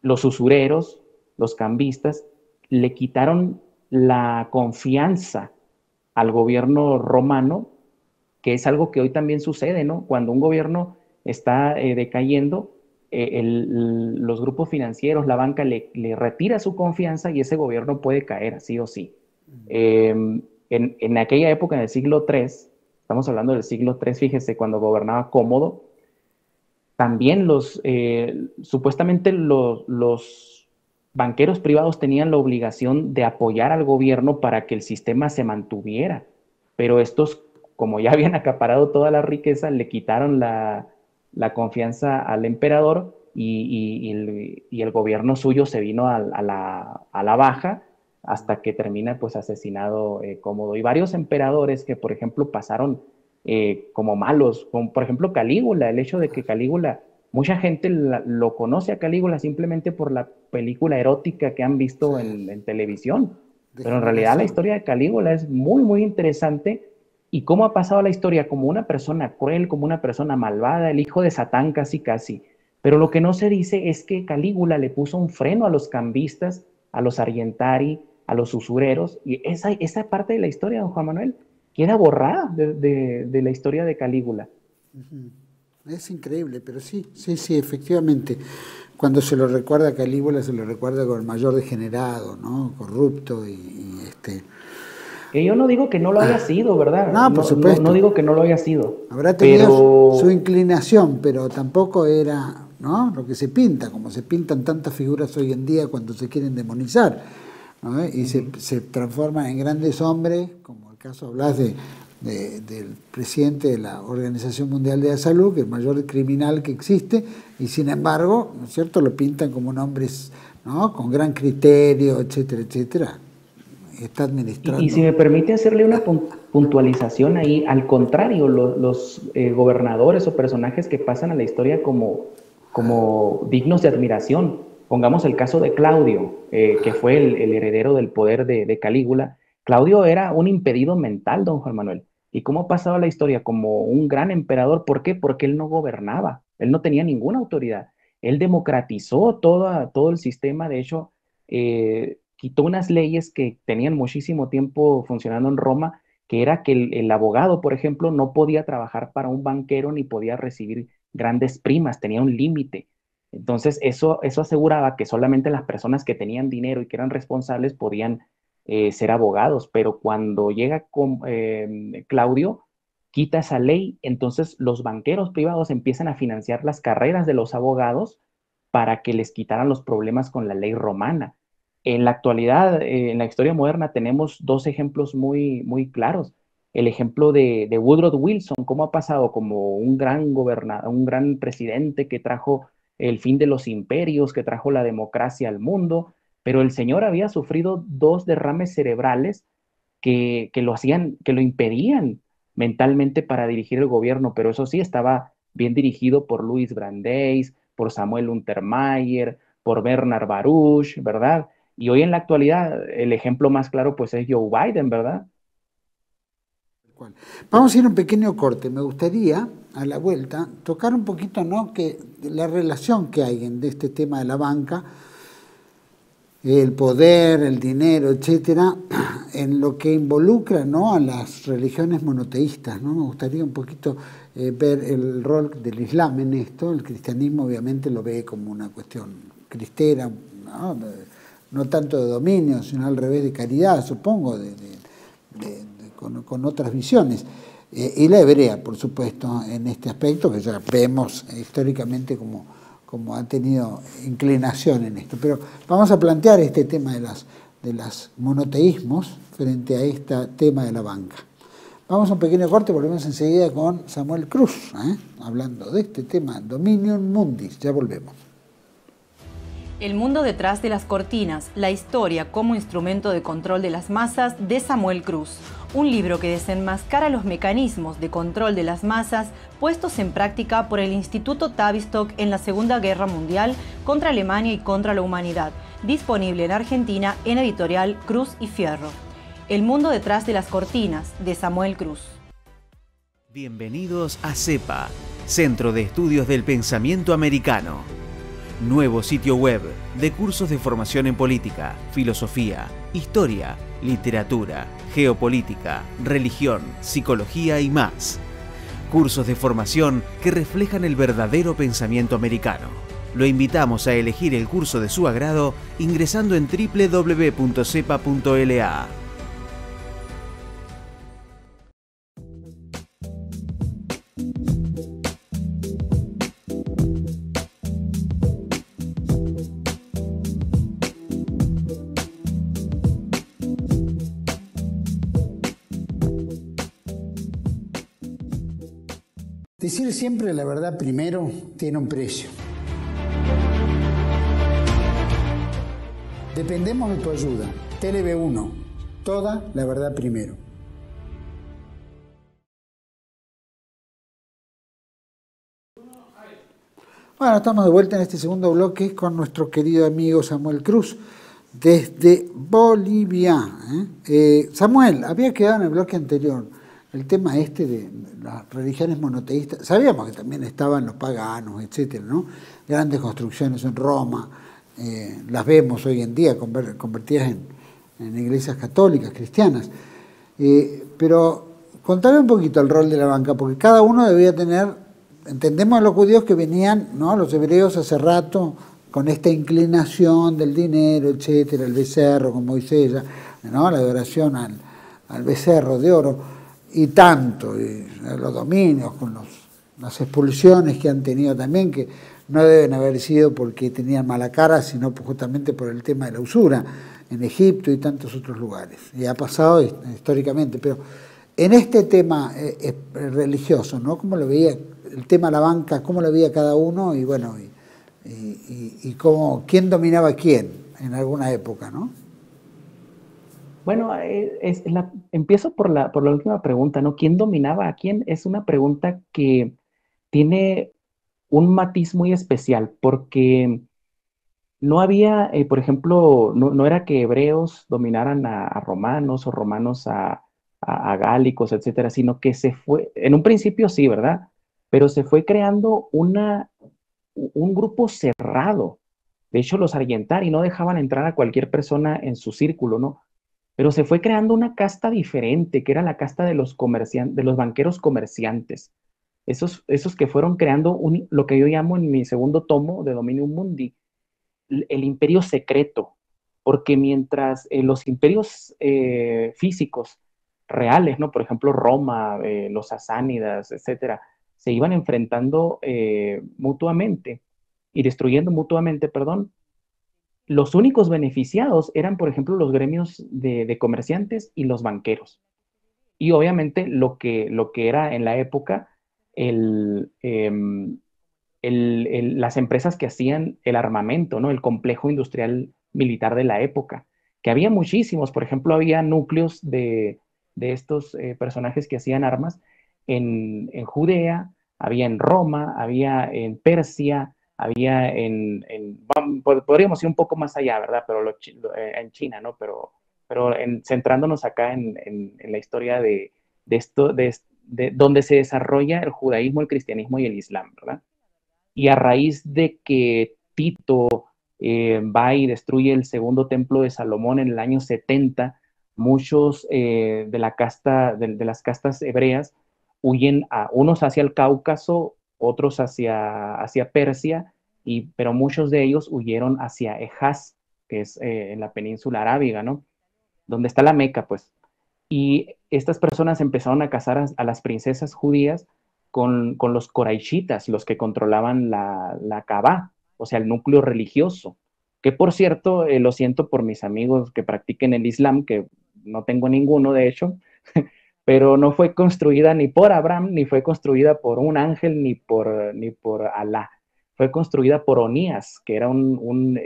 Speaker 3: los usureros, los cambistas, le quitaron la confianza al gobierno romano, que es algo que hoy también sucede, ¿no? Cuando un gobierno está decayendo, los grupos financieros, la banca le retira su confianza y ese gobierno puede caer, sí o sí. En aquella época, en el siglo III, estamos hablando del siglo III, fíjese, cuando gobernaba Cómodo, también supuestamente los banqueros privados tenían la obligación de apoyar al gobierno para que el sistema se mantuviera, pero estos, como ya habían acaparado toda la riqueza, le quitaron la confianza al emperador y el gobierno suyo se vino a la baja hasta que termina pues asesinado Cómodo. Y varios emperadores que, por ejemplo, pasaron como malos, como por ejemplo Calígula, el hecho de que Calígula, mucha gente lo conoce a Calígula simplemente por la película erótica que han visto en televisión, pero en realidad la historia de Calígula es muy, muy interesante. ¿Y cómo ha pasado la historia? Como una persona cruel, como una persona malvada, el hijo de Satán casi casi. Pero lo que no se dice es que Calígula le puso un freno a los cambistas, a los argentari, a los usureros, y esa parte de la historia, don Juan Manuel, queda borrada de la historia de Calígula.
Speaker 1: Es increíble, pero sí, efectivamente. Cuando se lo recuerda a Calígula, se lo recuerda con el mayor degenerado, ¿no? Corrupto
Speaker 3: Que yo no digo que no lo haya sido, ¿verdad?
Speaker 1: No, por supuesto.
Speaker 3: No digo que no lo haya sido.
Speaker 1: Habrá tenido su inclinación, pero tampoco era, ¿no?, lo que se pinta, como se pintan tantas figuras hoy en día cuando se quieren demonizar, ¿no? Y se transforman en grandes hombres, como el caso hablas del presidente de la Organización Mundial de la Salud, que es el mayor criminal que existe, y sin embargo, ¿no es cierto?, lo pintan como un hombre, ¿no?, con gran criterio, etcétera, etcétera. Está administrando.
Speaker 3: Y si me permite hacerle una puntualización ahí, al contrario, los gobernadores o personajes que pasan a la historia como dignos de admiración, pongamos el caso de Claudio, que fue el heredero del poder de Calígula. Claudio era un impedido mental, don Juan Manuel. ¿Y cómo ha pasado la historia? Como un gran emperador. ¿Por qué? Porque él no gobernaba, él no tenía ninguna autoridad. Él democratizó todo el sistema, de hecho, quitó unas leyes que tenían muchísimo tiempo funcionando en Roma, que era que el abogado, por ejemplo, no podía trabajar para un banquero ni podía recibir grandes primas, tenía un límite. Entonces, eso aseguraba que solamente las personas que tenían dinero y que eran responsables podían ser abogados, pero cuando llega Claudio, quita esa ley, entonces los banqueros privados empiezan a financiar las carreras de los abogados para que les quitaran los problemas con la ley romana. En la actualidad, en la historia moderna, tenemos dos ejemplos muy, muy claros. El ejemplo de Woodrow Wilson, cómo ha pasado como un gran gobernador, un gran presidente que trajo el fin de los imperios, que trajo la democracia al mundo, pero el señor había sufrido dos derrames cerebrales que lo impedían mentalmente para dirigir el gobierno, pero eso sí, estaba bien dirigido por Luis Brandeis, por Samuel Untermaier, por Bernard Baruch, ¿verdad? Y hoy en la actualidad, el ejemplo más claro pues es Joe Biden, ¿verdad?
Speaker 1: Vamos a ir a un pequeño corte. Me gustaría, a la vuelta, tocar un poquito, ¿no?, que la relación que hay de este tema de la banca, el poder, el dinero, etcétera, en lo que involucra, ¿no?, a las religiones monoteístas, ¿no? Me gustaría un poquito ver el rol del Islam en esto. El cristianismo obviamente lo ve como una cuestión cristera, ¿no? No tanto de dominio, sino al revés, de caridad, supongo, con otras visiones. Y la hebrea, por supuesto, en este aspecto, que ya vemos históricamente como ha tenido inclinación en esto. Pero vamos a plantear este tema de los monoteísmos frente a este tema de la banca. Vamos a un pequeño corte, volvemos enseguida con Samuel Cruz, hablando de este tema, Dominium Mundis. Ya volvemos.
Speaker 2: El mundo detrás de las cortinas, la historia como instrumento de control de las masas, de Samuel Cruz. Un libro que desenmascara los mecanismos de control de las masas puestos en práctica por el Instituto Tavistock en la Segunda Guerra Mundial contra Alemania y contra la humanidad. Disponible en Argentina en editorial Cruz y Fierro. El mundo detrás de las cortinas, de Samuel Cruz.
Speaker 4: Bienvenidos a CEPA, Centro de Estudios del Pensamiento Americano. Nuevo sitio web de cursos de formación en política, filosofía, historia, literatura, geopolítica, religión, psicología y más. Cursos de formación que reflejan el verdadero pensamiento americano. Lo invitamos a elegir el curso de su agrado ingresando en www.cepa.la.
Speaker 1: Decir siempre la verdad primero tiene un precio. Dependemos de tu ayuda. TLB1, toda la verdad primero. Bueno, estamos de vuelta en este segundo bloque con nuestro querido amigo Samuel Cruz desde Bolivia. Samuel, había quedado en el bloque anterior el tema de las religiones monoteístas. Sabíamos que también estaban los paganos, etcétera, ¿no? Grandes construcciones en Roma, las vemos hoy en día convertidas en iglesias católicas, cristianas. Pero contame un poquito el rol de la banca, porque cada uno debía tener, entendemos a los judíos que venían, ¿no?, los hebreos hace rato, con esta inclinación del dinero, etcétera, el becerro con Moisés, ¿no?, la adoración al becerro de oro. Y tanto, los dominios, con las expulsiones que han tenido también, que no deben haber sido porque tenían mala cara, sino justamente por el tema de la usura, en Egipto y tantos otros lugares. Y ha pasado históricamente, pero en este tema religioso, ¿no?, ¿cómo lo veía el tema de la banca, cómo lo veía cada uno y bueno, y quién dominaba a quién en alguna época, ¿no?
Speaker 3: Bueno, empiezo por la última pregunta, ¿no? ¿Quién dominaba a quién? Es una pregunta que tiene un matiz muy especial, porque no había, por ejemplo, no era que hebreos dominaran a romanos o romanos a gálicos, etcétera, sino que en un principio sí, ¿verdad? Pero se fue creando un grupo cerrado. De hecho, los Argentari no dejaban entrar a cualquier persona en su círculo, ¿no? Pero se fue creando una casta diferente, que era la casta de los banqueros comerciantes. esos que fueron creando lo que yo llamo en mi segundo tomo de Dominium Mundi, el imperio secreto, porque mientras los imperios físicos reales, ¿no? Por ejemplo, Roma, los sasánidas, etcétera, se iban enfrentando mutuamente y destruyendo mutuamente, perdón, los únicos beneficiados eran, por ejemplo, los gremios de comerciantes y los banqueros. Y obviamente lo que era en la época el, las empresas que hacían el armamento, ¿no? El complejo industrial militar de la época, que había muchísimos, por ejemplo, había núcleos de estos personajes que hacían armas en Judea, había en Roma, había en Persia, había podríamos ir un poco más allá, ¿verdad? Pero en China, ¿no? Pero centrándonos acá en la historia de esto, de donde se desarrolla el judaísmo, el cristianismo y el islam, ¿verdad? Y a raíz de que Tito va y destruye el segundo templo de Salomón en el año 70, muchos de la casta, de las castas hebreas huyen unos hacia el Cáucaso, otros hacia Persia, pero muchos de ellos huyeron hacia Ejaz, que es en la península arábiga, ¿no? Donde está la Meca, pues. Y estas personas empezaron a casar a las princesas judías con los coraishitas, los que controlaban la Kaaba, o sea, el núcleo religioso. Que por cierto, lo siento por mis amigos que practiquen el Islam, que no tengo ninguno de hecho, pero no fue construida ni por Abraham, ni fue construida por un ángel, ni por Alá. Fue construida por Onías, que era un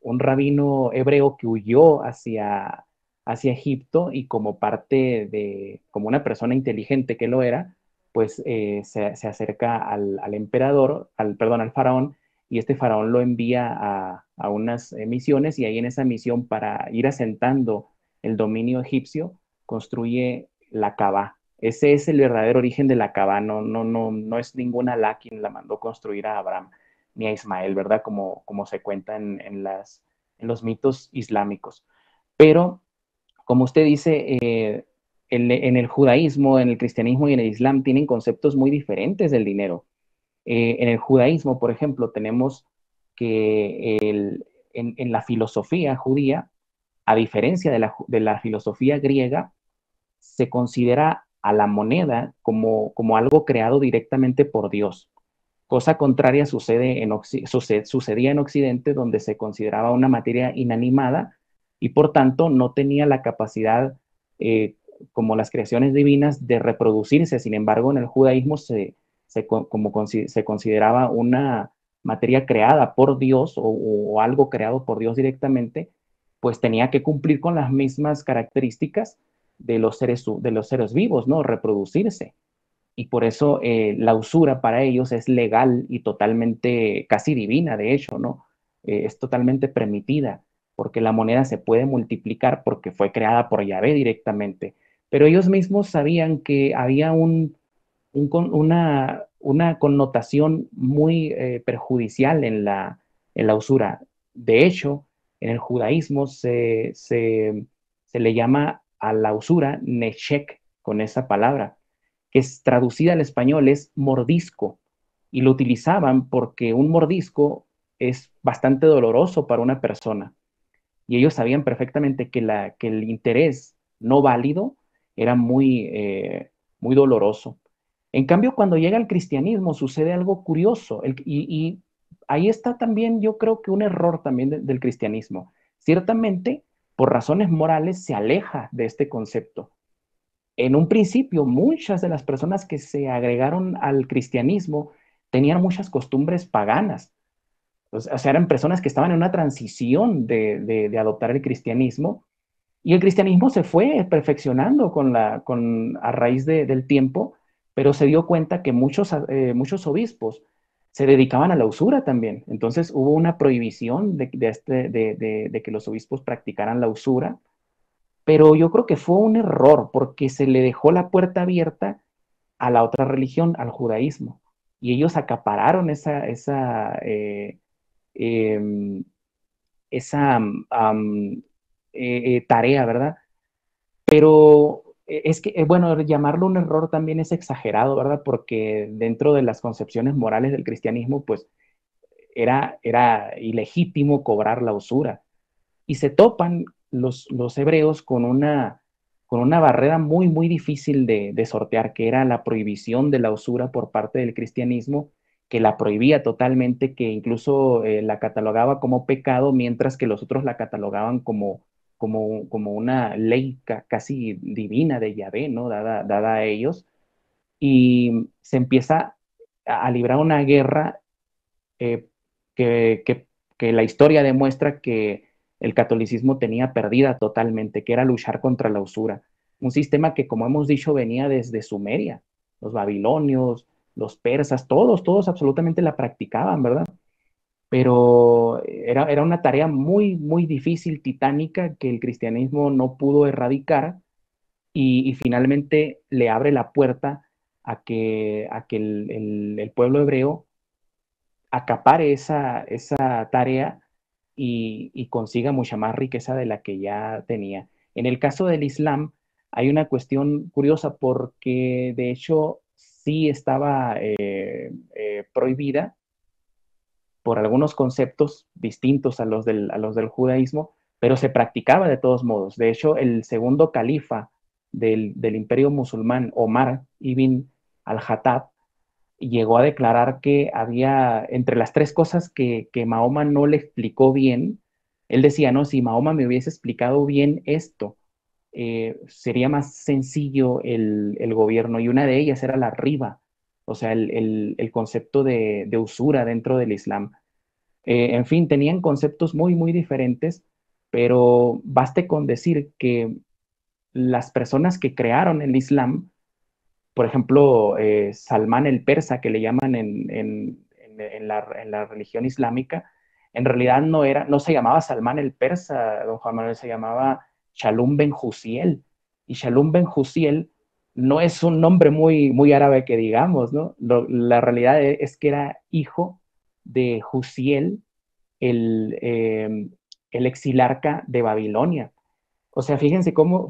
Speaker 3: rabino hebreo que huyó hacia Egipto y como parte como una persona inteligente que lo era, pues se acerca al emperador, perdón, al faraón, y este faraón lo envía a unas misiones y ahí en esa misión para ir asentando el dominio egipcio, construye la Kaaba. Ese es el verdadero origen de la Kaaba, no es ninguna Alá quien la mandó construir a Abraham ni a Ismael, ¿verdad? Como se cuenta en los mitos islámicos. Pero como usted dice, en el judaísmo, en el cristianismo y en el islam tienen conceptos muy diferentes del dinero. En el judaísmo, por ejemplo, tenemos que en la filosofía judía, a diferencia de la filosofía griega, se considera a la moneda como algo creado directamente por Dios. Cosa contraria sucedía en Occidente, donde se consideraba una materia inanimada y por tanto no tenía la capacidad, como las creaciones divinas, de reproducirse. Sin embargo, en el judaísmo se consideraba una materia creada por Dios o algo creado por Dios directamente, pues tenía que cumplir con las mismas características de los seres vivos, ¿no? Reproducirse y por eso la usura para ellos es legal y totalmente, casi divina, de hecho, ¿no? Es totalmente permitida, porque la moneda se puede multiplicar porque fue creada por Yahvé directamente. Pero ellos mismos sabían que había una connotación muy perjudicial en la usura. De hecho, en el judaísmo se le llama a la usura neshek con esa palabra que es traducida al español es mordisco, y lo utilizaban porque un mordisco es bastante doloroso para una persona, y ellos sabían perfectamente que el interés no válido era muy doloroso. En cambio, cuando llega el cristianismo sucede algo curioso, y ahí está también yo creo que un error también del cristianismo. Ciertamente, por razones morales, se aleja de este concepto en un principio, muchas de las personas que se agregaron al cristianismo tenían muchas costumbres paganas. O sea, eran personas que estaban en una transición de adoptar el cristianismo y el cristianismo se fue perfeccionando a raíz del tiempo, pero se dio cuenta que muchos obispos se dedicaban a la usura también. Entonces hubo una prohibición de que los obispos practicaran la usura, pero yo creo que fue un error porque se le dejó la puerta abierta a la otra religión, al judaísmo. Y ellos acapararon em, esa tarea, ¿verdad? Pero es que, bueno, llamarlo un error también es exagerado, ¿verdad? Porque dentro de las concepciones morales del cristianismo, pues era ilegítimo cobrar la usura. Y se topan los hebreos con una barrera muy, muy difícil de sortear, que era la prohibición de la usura por parte del cristianismo, que la prohibía totalmente, que incluso la catalogaba como pecado, mientras que los otros la catalogaban como una ley casi divina de Yahvé, ¿no? Dada a ellos. Y se empieza a librar una guerra eh, que, que, que la historia demuestra que el catolicismo tenía perdida totalmente, que era luchar contra la usura. Un sistema que, como hemos dicho, venía desde Sumeria. Los babilonios, los persas, todos absolutamente la practicaban, ¿verdad? Pero era una tarea muy, muy difícil, titánica, que el cristianismo no pudo erradicar y finalmente le abre la puerta a que el pueblo hebreo acapare esa tarea y consiga mucha más riqueza de la que ya tenía. En el caso del Islam, hay una cuestión curiosa porque de hecho sí estaba prohibida por algunos conceptos distintos a los del judaísmo, pero se practicaba de todos modos. De hecho, el segundo califa del imperio musulmán, Omar ibn al-Khattab, llegó a declarar que había, entre las tres cosas que Mahoma no le explicó bien, él decía, no, si Mahoma me hubiese explicado bien esto, sería más sencillo el gobierno, y una de ellas era la riba, o sea, el concepto de usura dentro del Islam. En fin, tenían conceptos muy, muy diferentes, pero baste con decir que las personas que crearon el Islam, por ejemplo, Salmán el Persa, que le llaman en la religión islámica, en realidad no se llamaba Salmán el Persa, don Juan Manuel, se llamaba Shalum ben Jusiel. Y Shalum ben Jusiel no es un nombre muy, muy árabe que digamos, ¿no? La realidad es que era hijo de Jusiel, el, el exilarca de Babilonia. O sea, fíjense cómo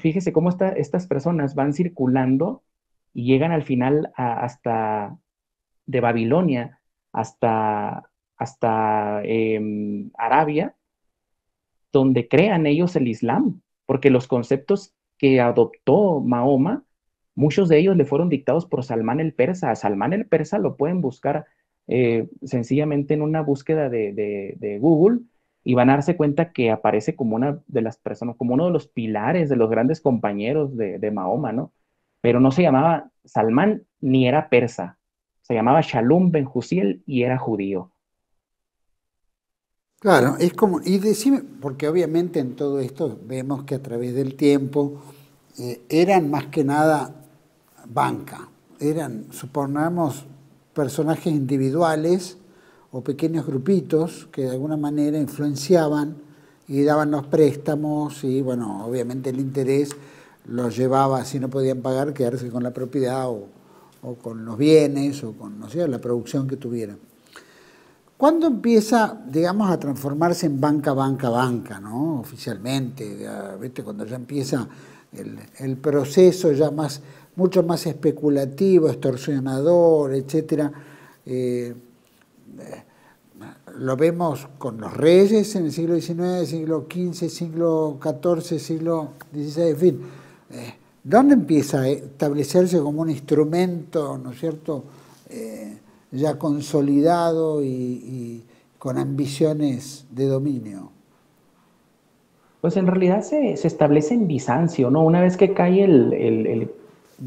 Speaker 3: estas personas van circulando y llegan al final hasta de Babilonia hasta Arabia, donde crean ellos el Islam, porque los conceptos que adoptó Mahoma, muchos de ellos le fueron dictados por Salmán el Persa. A Salmán el Persa lo pueden buscar sencillamente en una búsqueda de Google y van a darse cuenta que aparece como una de las personas, como uno de los pilares de los grandes compañeros de Mahoma, ¿no? Pero no se llamaba Salmán ni era persa, se llamaba Shalum ben Jusiel y era judío.
Speaker 1: Claro, es como, y decime, porque obviamente en todo esto vemos que a través del tiempo eran más que nada banca, eran, supongamos, personajes individuales o pequeños grupitos que de alguna manera influenciaban y daban los préstamos y bueno, obviamente el interés los llevaba, si no podían pagar, quedarse con la propiedad o con los bienes o con, no sé, la producción que tuvieran. ¿Cuándo empieza, digamos, a transformarse en banca, ¿no? Oficialmente, ya, ¿viste? Cuando ya empieza el proceso ya mucho más especulativo, extorsionador, etcétera. Lo vemos con los reyes en el siglo XIX, siglo XV, siglo XIV, siglo XVI, en fin. ¿Dónde empieza a establecerse como un instrumento, ¿no es cierto?, ya consolidado y con ambiciones de dominio?
Speaker 3: Pues en realidad se establece en Bizancio, ¿no? Una vez que cae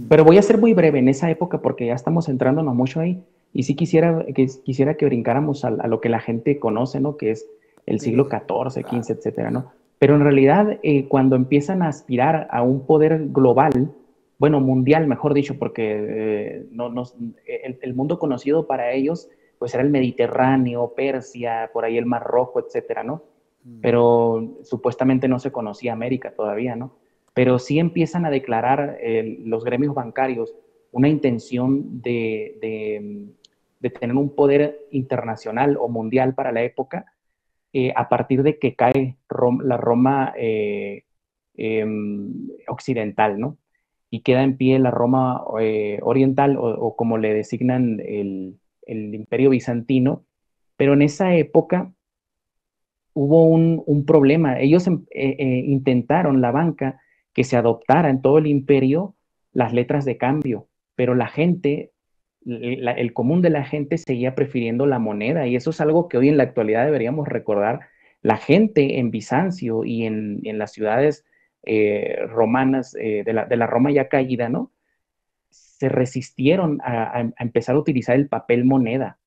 Speaker 3: Pero voy a ser muy breve en esa época porque ya estamos centrándonos mucho ahí. Y sí quisiera que brincáramos a lo que la gente conoce, ¿no? Que es el siglo XIV, XV, etcétera, ¿no? Pero en realidad, cuando empiezan a aspirar a un poder global, bueno, mundial, mejor dicho, porque el mundo conocido para ellos, pues era el Mediterráneo, Persia, por ahí el Mar Rojo, etcétera, ¿no? Pero supuestamente no se conocía América todavía, ¿no? Pero sí empiezan a declarar los gremios bancarios una intención de tener un poder internacional o mundial para la época, a partir de que cae la Roma occidental, ¿no? y queda en pie la Roma oriental, o como le designan el Imperio Bizantino, pero en esa época hubo un problema. Ellos intentaron, la banca, que se adoptara en todo el imperio las letras de cambio, pero la gente, el común de la gente seguía prefiriendo la moneda, y eso es algo que hoy en la actualidad deberíamos recordar. La gente en Bizancio y en las ciudades romanas de la Roma ya caída, ¿no? Se resistieron a empezar a utilizar el papel moneda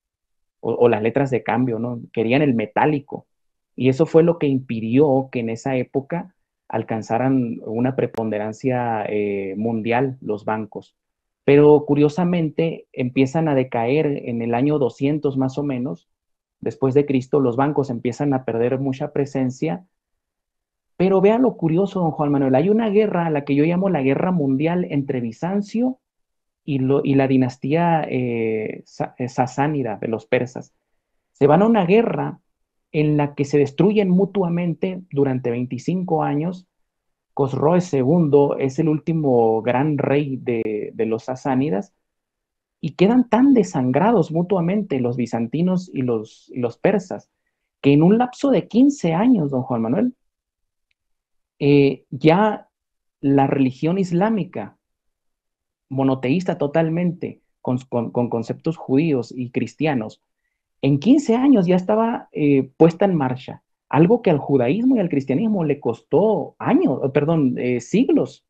Speaker 3: o las letras de cambio, ¿no? Querían el metálico. Y eso fue lo que impidió que en esa época alcanzaran una preponderancia mundial los bancos. Pero curiosamente empiezan a decaer en el año 200 más o menos, después de Cristo, los bancos empiezan a perder mucha presencia. Pero vea lo curioso, don Juan Manuel, hay una guerra a la que yo llamo la guerra mundial entre Bizancio y la dinastía sasánida de los persas. Se van a una guerra en la que se destruyen mutuamente durante 25 años. Cosroes II es el último gran rey de los sasánidas, y quedan tan desangrados mutuamente los bizantinos y los persas, que en un lapso de 15 años, don Juan Manuel, ya la religión islámica, monoteísta totalmente, con conceptos judíos y cristianos, en 15 años ya estaba puesta en marcha, algo que al judaísmo y al cristianismo le costó años, perdón, siglos,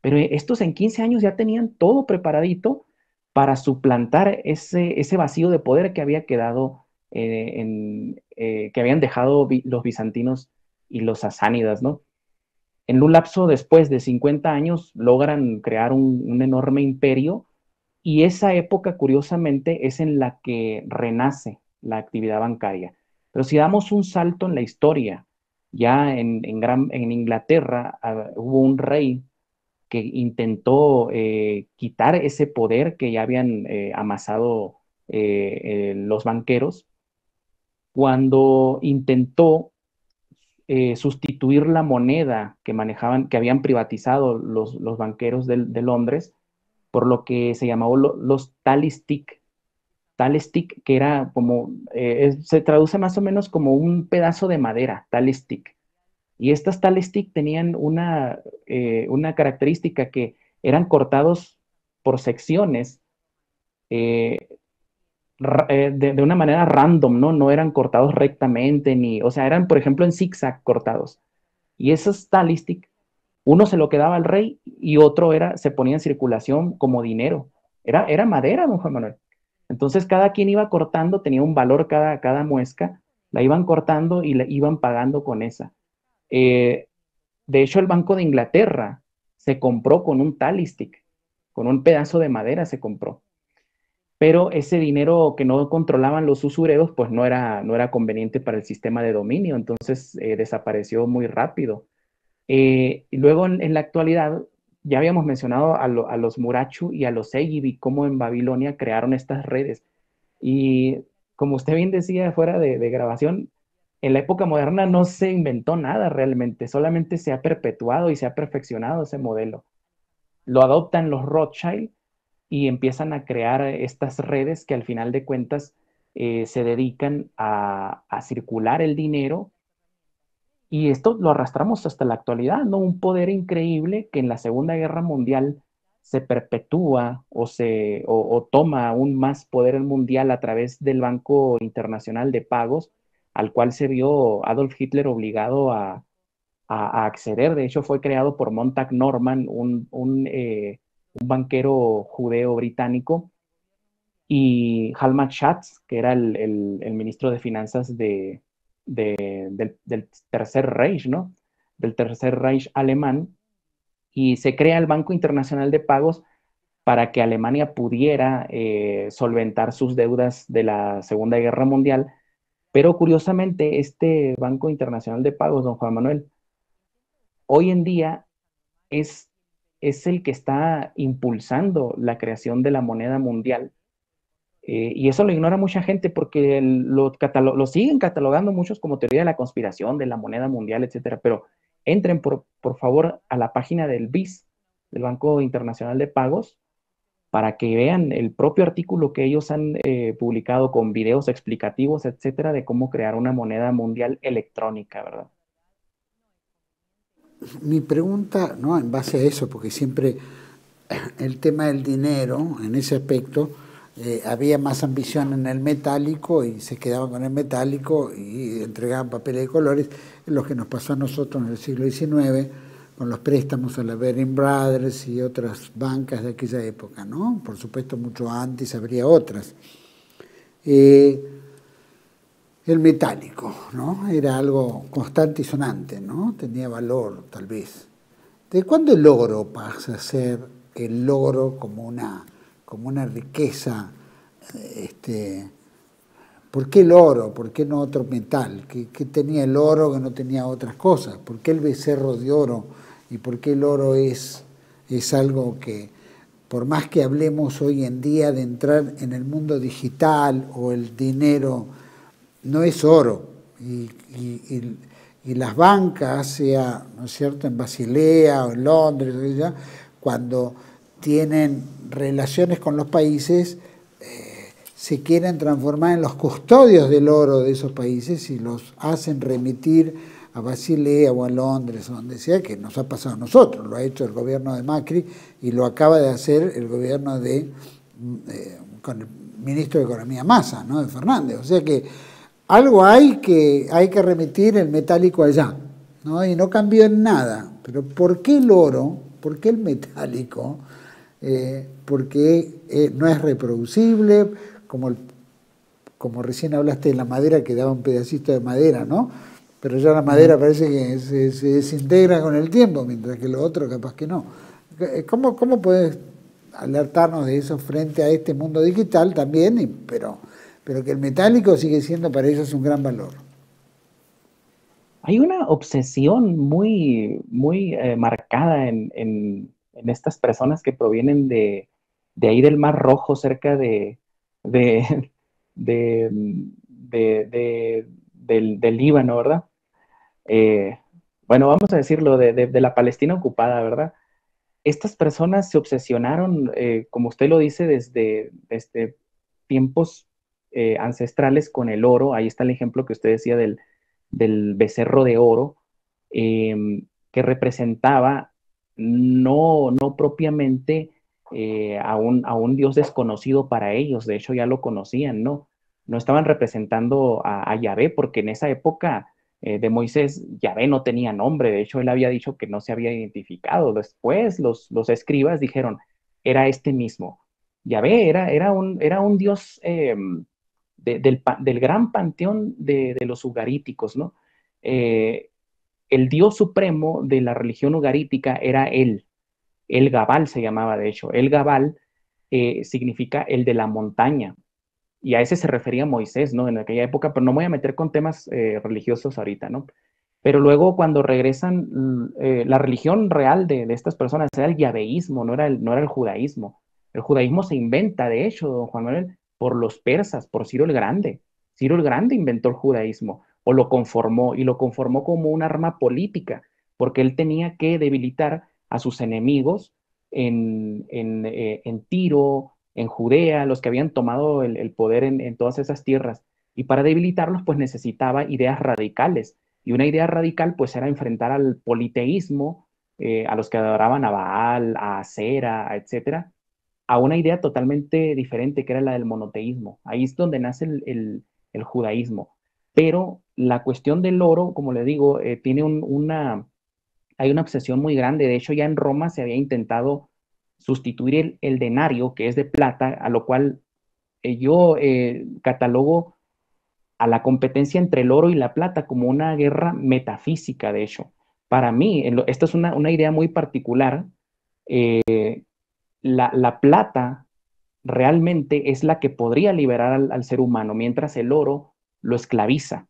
Speaker 3: pero estos en 15 años ya tenían todo preparadito para suplantar ese vacío de poder que había quedado, que habían dejado los bizantinos y los sasánidas, ¿no? En un lapso después de 50 años logran crear un enorme imperio, y esa época, curiosamente, es en la que renace la actividad bancaria. Pero si damos un salto en la historia, ya en Inglaterra hubo un rey que intentó quitar ese poder que ya habían amasado los banqueros, cuando intentó sustituir la moneda que manejaban, que habían privatizado los banqueros de Londres, por lo que se llamó los talistic. Talistic, que era como, se traduce más o menos como un pedazo de madera, talistic. Y estas talistic tenían una característica, que eran cortados por secciones eh, de una manera random, ¿no? No eran cortados rectamente, o sea, eran, por ejemplo, en zigzag cortados. Y esos talistic, uno se lo quedaba al rey y otro se ponía en circulación como dinero. Era madera, don Juan Manuel. Entonces cada quien iba cortando, tenía un valor cada muesca, la iban cortando y la iban pagando con esa. De hecho, el Banco de Inglaterra se compró con un talistic, con un pedazo de madera se compró. Pero ese dinero que no controlaban los usureros, pues no era conveniente para el sistema de dominio, entonces desapareció muy rápido. Y luego en la actualidad, ya habíamos mencionado a los Murachu y a los Egibi, cómo en Babilonia crearon estas redes. Y como usted bien decía fuera de grabación, en la época moderna no se inventó nada realmente, solamente se ha perpetuado y se ha perfeccionado ese modelo. Lo adoptan los Rothschild y empiezan a crear estas redes que al final de cuentas se dedican a circular el dinero, y esto lo arrastramos hasta la actualidad, ¿no? Un poder increíble que en la Segunda Guerra Mundial se perpetúa o toma aún más poder mundial a través del Banco Internacional de Pagos, al cual se vio Adolf Hitler obligado a acceder. De hecho, fue creado por Montague Norman, un banquero judeo británico, y Hjalmar Schatz, que era el ministro de Finanzas del Tercer Reich, ¿no? Del Tercer Reich alemán, y se crea el Banco Internacional de Pagos para que Alemania pudiera solventar sus deudas de la Segunda Guerra Mundial. Pero curiosamente, este Banco Internacional de Pagos, don Juan Manuel, hoy en día es el que está impulsando la creación de la moneda mundial. Y eso lo ignora mucha gente porque lo siguen catalogando muchos como teoría de la conspiración, de la moneda mundial, etcétera. Pero entren por favor a la página del BIS del Banco Internacional de Pagos, para que vean el propio artículo que ellos han publicado con videos explicativos, etcétera, de cómo crear una moneda mundial electrónica, ¿verdad?
Speaker 1: Mi pregunta, ¿no?, en base a eso, porque siempre el tema del dinero, en ese aspecto, había más ambición en el metálico y se quedaban con el metálico y entregaban papeles de colores, es lo que nos pasó a nosotros en el siglo XIX, con los préstamos a la Baring Brothers y otras bancas de aquella época, ¿no? Por supuesto, mucho antes habría otras. El metálico, ¿no?, era algo constante y sonante, ¿no? Tenía valor, tal vez. ¿De cuándo el oro pasa a ser el oro como una riqueza? ¿Por qué el oro? ¿Por qué no otro metal? ¿Qué tenía el oro que no tenía otras cosas? ¿Por qué el becerro de oro? ¿Y por qué el oro es algo que, por más que hablemos hoy en día de entrar en el mundo digital o el dinero, no es oro? Y las bancas, sea, ¿no es cierto?, en Basilea o en Londres, cuando tienen relaciones con los países, se quieren transformar en los custodios del oro de esos países y los hacen remitir a Basilea o a Londres o donde sea, que nos ha pasado a nosotros, lo ha hecho el gobierno de Macri y lo acaba de hacer el gobierno con el ministro de Economía Massa, ¿no?, de Fernández. O sea que algo hay que remitir el metálico allá, ¿no? Y no cambió en nada. Pero ¿por qué el oro? ¿Por qué el metálico? Porque no es reproducible, como recién hablaste de la madera, que daba un pedacito de madera, ¿no? Pero ya la madera parece que se desintegra con el tiempo, mientras que lo otro capaz que no. ¿Cómo puedes alertarnos de eso frente a este mundo digital también, pero que el metálico sigue siendo para ellos un gran valor?
Speaker 3: Hay una obsesión muy, muy marcada en estas personas que provienen de ahí del Mar Rojo, cerca de, del Líbano, ¿verdad? Bueno, vamos a decirlo, de la Palestina ocupada, ¿verdad? Estas personas se obsesionaron, como usted lo dice, desde tiempos ancestrales con el oro. Ahí está el ejemplo que usted decía del becerro de oro, que representaba no propiamente a un Dios desconocido para ellos. De hecho, ya lo conocían, ¿no? No estaban representando a Yahvé, porque en esa época de Moisés, Yahvé no tenía nombre. De hecho, él había dicho que no se había identificado. Después los escribas dijeron, era este mismo. Yahvé era un Dios del gran panteón de los ugaríticos, ¿no? El Dios supremo de la religión ugarítica era él. El Gabal se llamaba, de hecho. El Gabal significa el de la montaña. Y a ese se refería Moisés, ¿no? En aquella época, pero no me voy a meter con temas religiosos ahorita, ¿no? Pero luego cuando regresan, la religión real de estas personas era el yaveísmo, no era el judaísmo. El judaísmo se inventa, de hecho, don Juan Manuel, por los persas, por Ciro el Grande. Ciro el Grande inventó el judaísmo, o lo conformó, y lo conformó como un arma política, porque él tenía que debilitar a sus enemigos en Tiro, en Judea, los que habían tomado el poder en todas esas tierras. Y para debilitarlos, pues necesitaba ideas radicales. Y una idea radical, pues, era enfrentar al politeísmo, a los que adoraban a Baal, a Acera, etcétera, a una idea totalmente diferente, que era la del monoteísmo. Ahí es donde nace el judaísmo. Pero la cuestión del oro, como le digo, tiene hay una obsesión muy grande. De hecho, ya en Roma se había intentado sustituir el denario, que es de plata, a lo cual yo catalogo a la competencia entre el oro y la plata como una guerra metafísica, de hecho. Para mí, esta es una idea muy particular. La plata realmente es la que podría liberar al ser humano, mientras el oro lo esclaviza.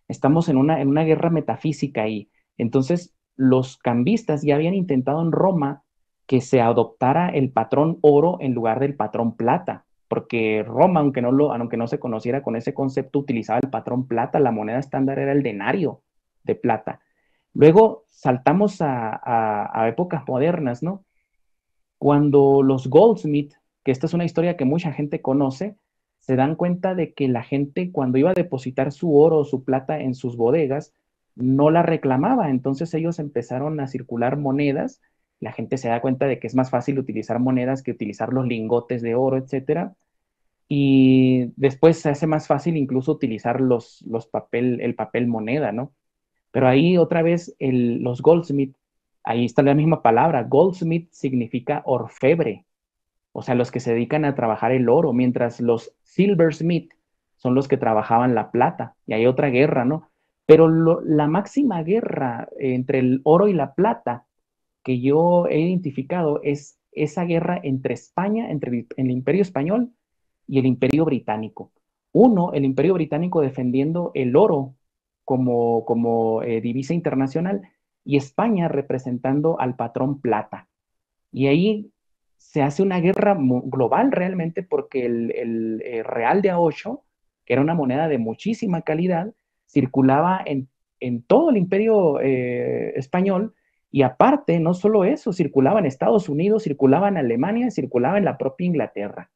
Speaker 3: Estamos en una guerra metafísica ahí. Entonces, los cambistas ya habían intentado en Roma que se adoptara el patrón oro en lugar del patrón plata, porque Roma, aunque no se conociera con ese concepto, utilizaba el patrón plata. La moneda estándar era el denario de plata. Luego saltamos a épocas modernas, ¿no? cuando los Goldsmith, que esta es una historia que mucha gente conoce, se dan cuenta de que la gente cuando iba a depositar su oro o su plata en sus bodegas, no la reclamaba. Entonces ellos empezaron a circular monedas. La gente se da cuenta de que es más fácil utilizar monedas que utilizar los lingotes de oro, etcétera. Y después se hace más fácil incluso utilizar el papel moneda, ¿no? Pero ahí otra vez los goldsmith, ahí está la misma palabra. Goldsmith significa orfebre, o sea, los que se dedican a trabajar el oro, mientras los silversmith son los que trabajaban la plata. Y hay otra guerra, ¿no? Pero la máxima guerra entre el oro y la plata que yo he identificado es esa guerra entre España, entre el Imperio Español y el Imperio Británico. Uno, el Imperio Británico defendiendo el oro como divisa internacional y España representando al patrón plata. Y ahí se hace una guerra global realmente porque el real de A8, que era una moneda de muchísima calidad, circulaba en todo el imperio español y aparte, no solo eso, circulaba en Estados Unidos, circulaba en Alemania, circulaba en la propia Inglaterra.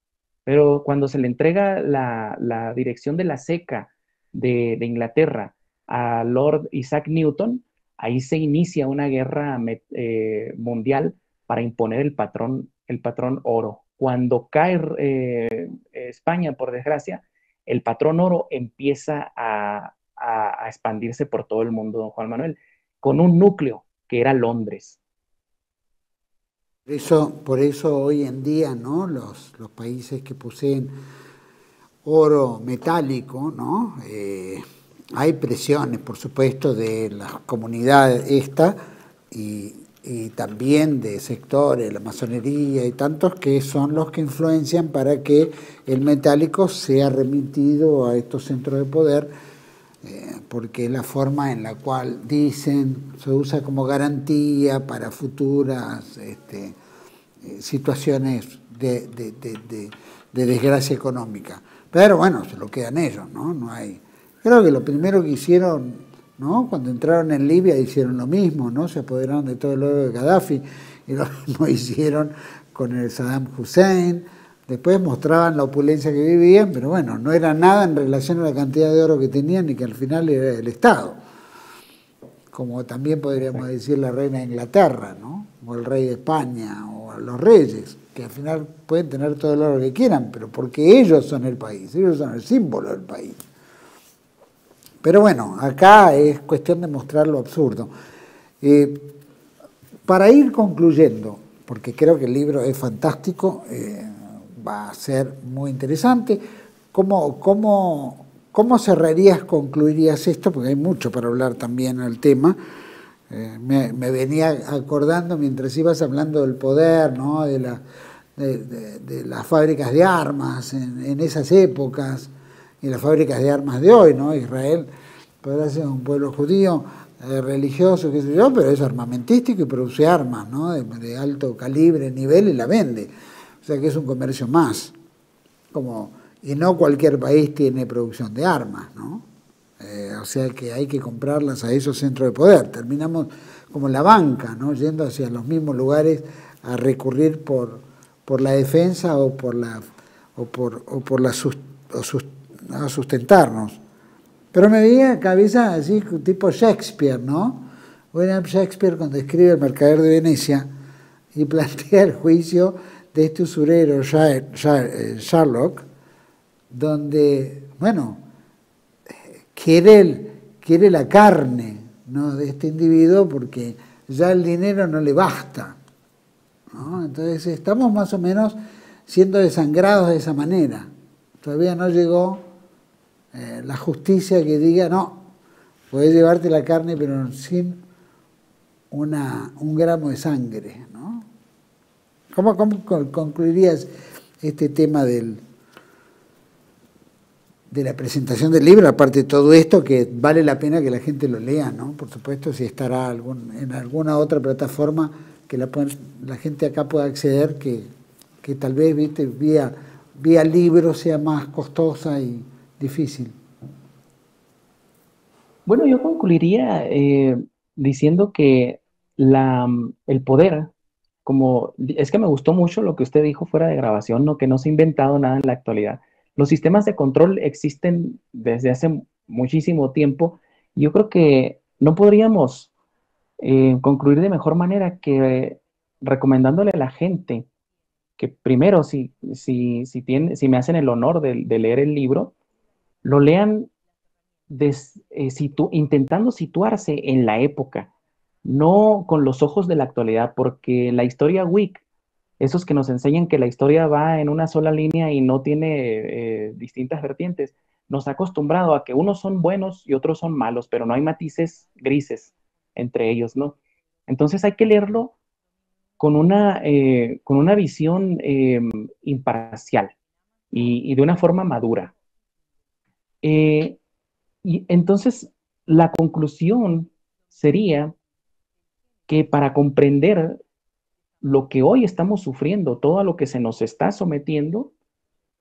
Speaker 3: Pero cuando se le entrega la dirección de la SECA de Inglaterra a Lord Isaac Newton, ahí se inicia una guerra mundial para imponer el patrón oro. Cuando cae España, por desgracia, el patrón oro empieza a expandirse por todo el mundo, don Juan Manuel, con un núcleo que era Londres.
Speaker 1: Por eso hoy en día, ¿no? Los países que poseen oro metálico, ¿no? Hay presiones, por supuesto, de las comunidades y también de sectores, la masonería y tantos que son los que influencian para que el metálico sea remitido a estos centros de poder, porque es la forma en la cual dicen se usa como garantía para futuras situaciones de desgracia económica. Pero bueno, se lo quedan ellos, ¿no? No hay. Creo que lo primero que hicieron, ¿no? Cuando entraron en Libia hicieron lo mismo, ¿no? Se apoderaron de todo el oro de Gaddafi y lo mismo hicieron con el Saddam Hussein. Después mostraban la opulencia que vivían, pero bueno, no era nada en relación a la cantidad de oro que tenían y que al final era el Estado. Como también podríamos decir la reina de Inglaterra, ¿no? O el rey de España, o los reyes, que al final pueden tener todo el oro que quieran, pero porque ellos son el país, ellos son el símbolo del país. Pero bueno, acá es cuestión de mostrar lo absurdo. Para ir concluyendo, porque creo que el libro es fantástico, va a ser muy interesante, ¿cómo cerrarías, concluirías esto? Porque hay mucho para hablar también al tema. Me venía acordando mientras ibas hablando del poder, ¿no? de las fábricas de armas en esas épocas y las fábricas de armas de hoy, ¿no? Israel podrá ser un pueblo judío, religioso, qué sé yo, pero es armamentístico y produce armas, ¿no? de alto calibre, nivel y la vende. O sea que es un comercio más. Y no cualquier país tiene producción de armas, ¿no? O sea que hay que comprarlas a esos centros de poder. Terminamos como la banca, ¿no? Yendo hacia los mismos lugares a recurrir por la defensa a sustentarnos. Pero me veía a cabeza así, tipo Shakespeare, ¿no? William Shakespeare cuando escribe El mercader de Venecia y plantea el juicio de este usurero Sherlock, donde, bueno, quiere la carne, ¿no? de este individuo porque ya el dinero no le basta, ¿no? Entonces estamos más o menos siendo desangrados de esa manera. Todavía no llegó la justicia que diga, no, puedes llevarte la carne pero sin un gramo de sangre, ¿no? ¿Cómo concluirías este tema de la presentación del libro, aparte de todo esto, que vale la pena que la gente lo lea, ¿no? Por supuesto, si estará en alguna otra plataforma que la gente acá pueda acceder, que tal vez, ¿viste? vía libro sea más costosa y difícil.
Speaker 3: Bueno, yo concluiría diciendo que el poder es que me gustó mucho lo que usted dijo fuera de grabación, ¿no? Que no se ha inventado nada en la actualidad. Los sistemas de control existen desde hace muchísimo tiempo y yo creo que no podríamos concluir de mejor manera que recomendándole a la gente que primero, si me hacen el honor de leer el libro, lo lean intentando situarse en la época, no con los ojos de la actualidad, porque la historia WIC, esos que nos enseñan que la historia va en una sola línea y no tiene distintas vertientes, nos ha acostumbrado a que unos son buenos y otros son malos, pero no hay matices grises entre ellos, ¿no? Entonces hay que leerlo con una visión imparcial y de una forma madura. Y entonces la conclusión sería que para comprender lo que hoy estamos sufriendo, todo a lo que se nos está sometiendo,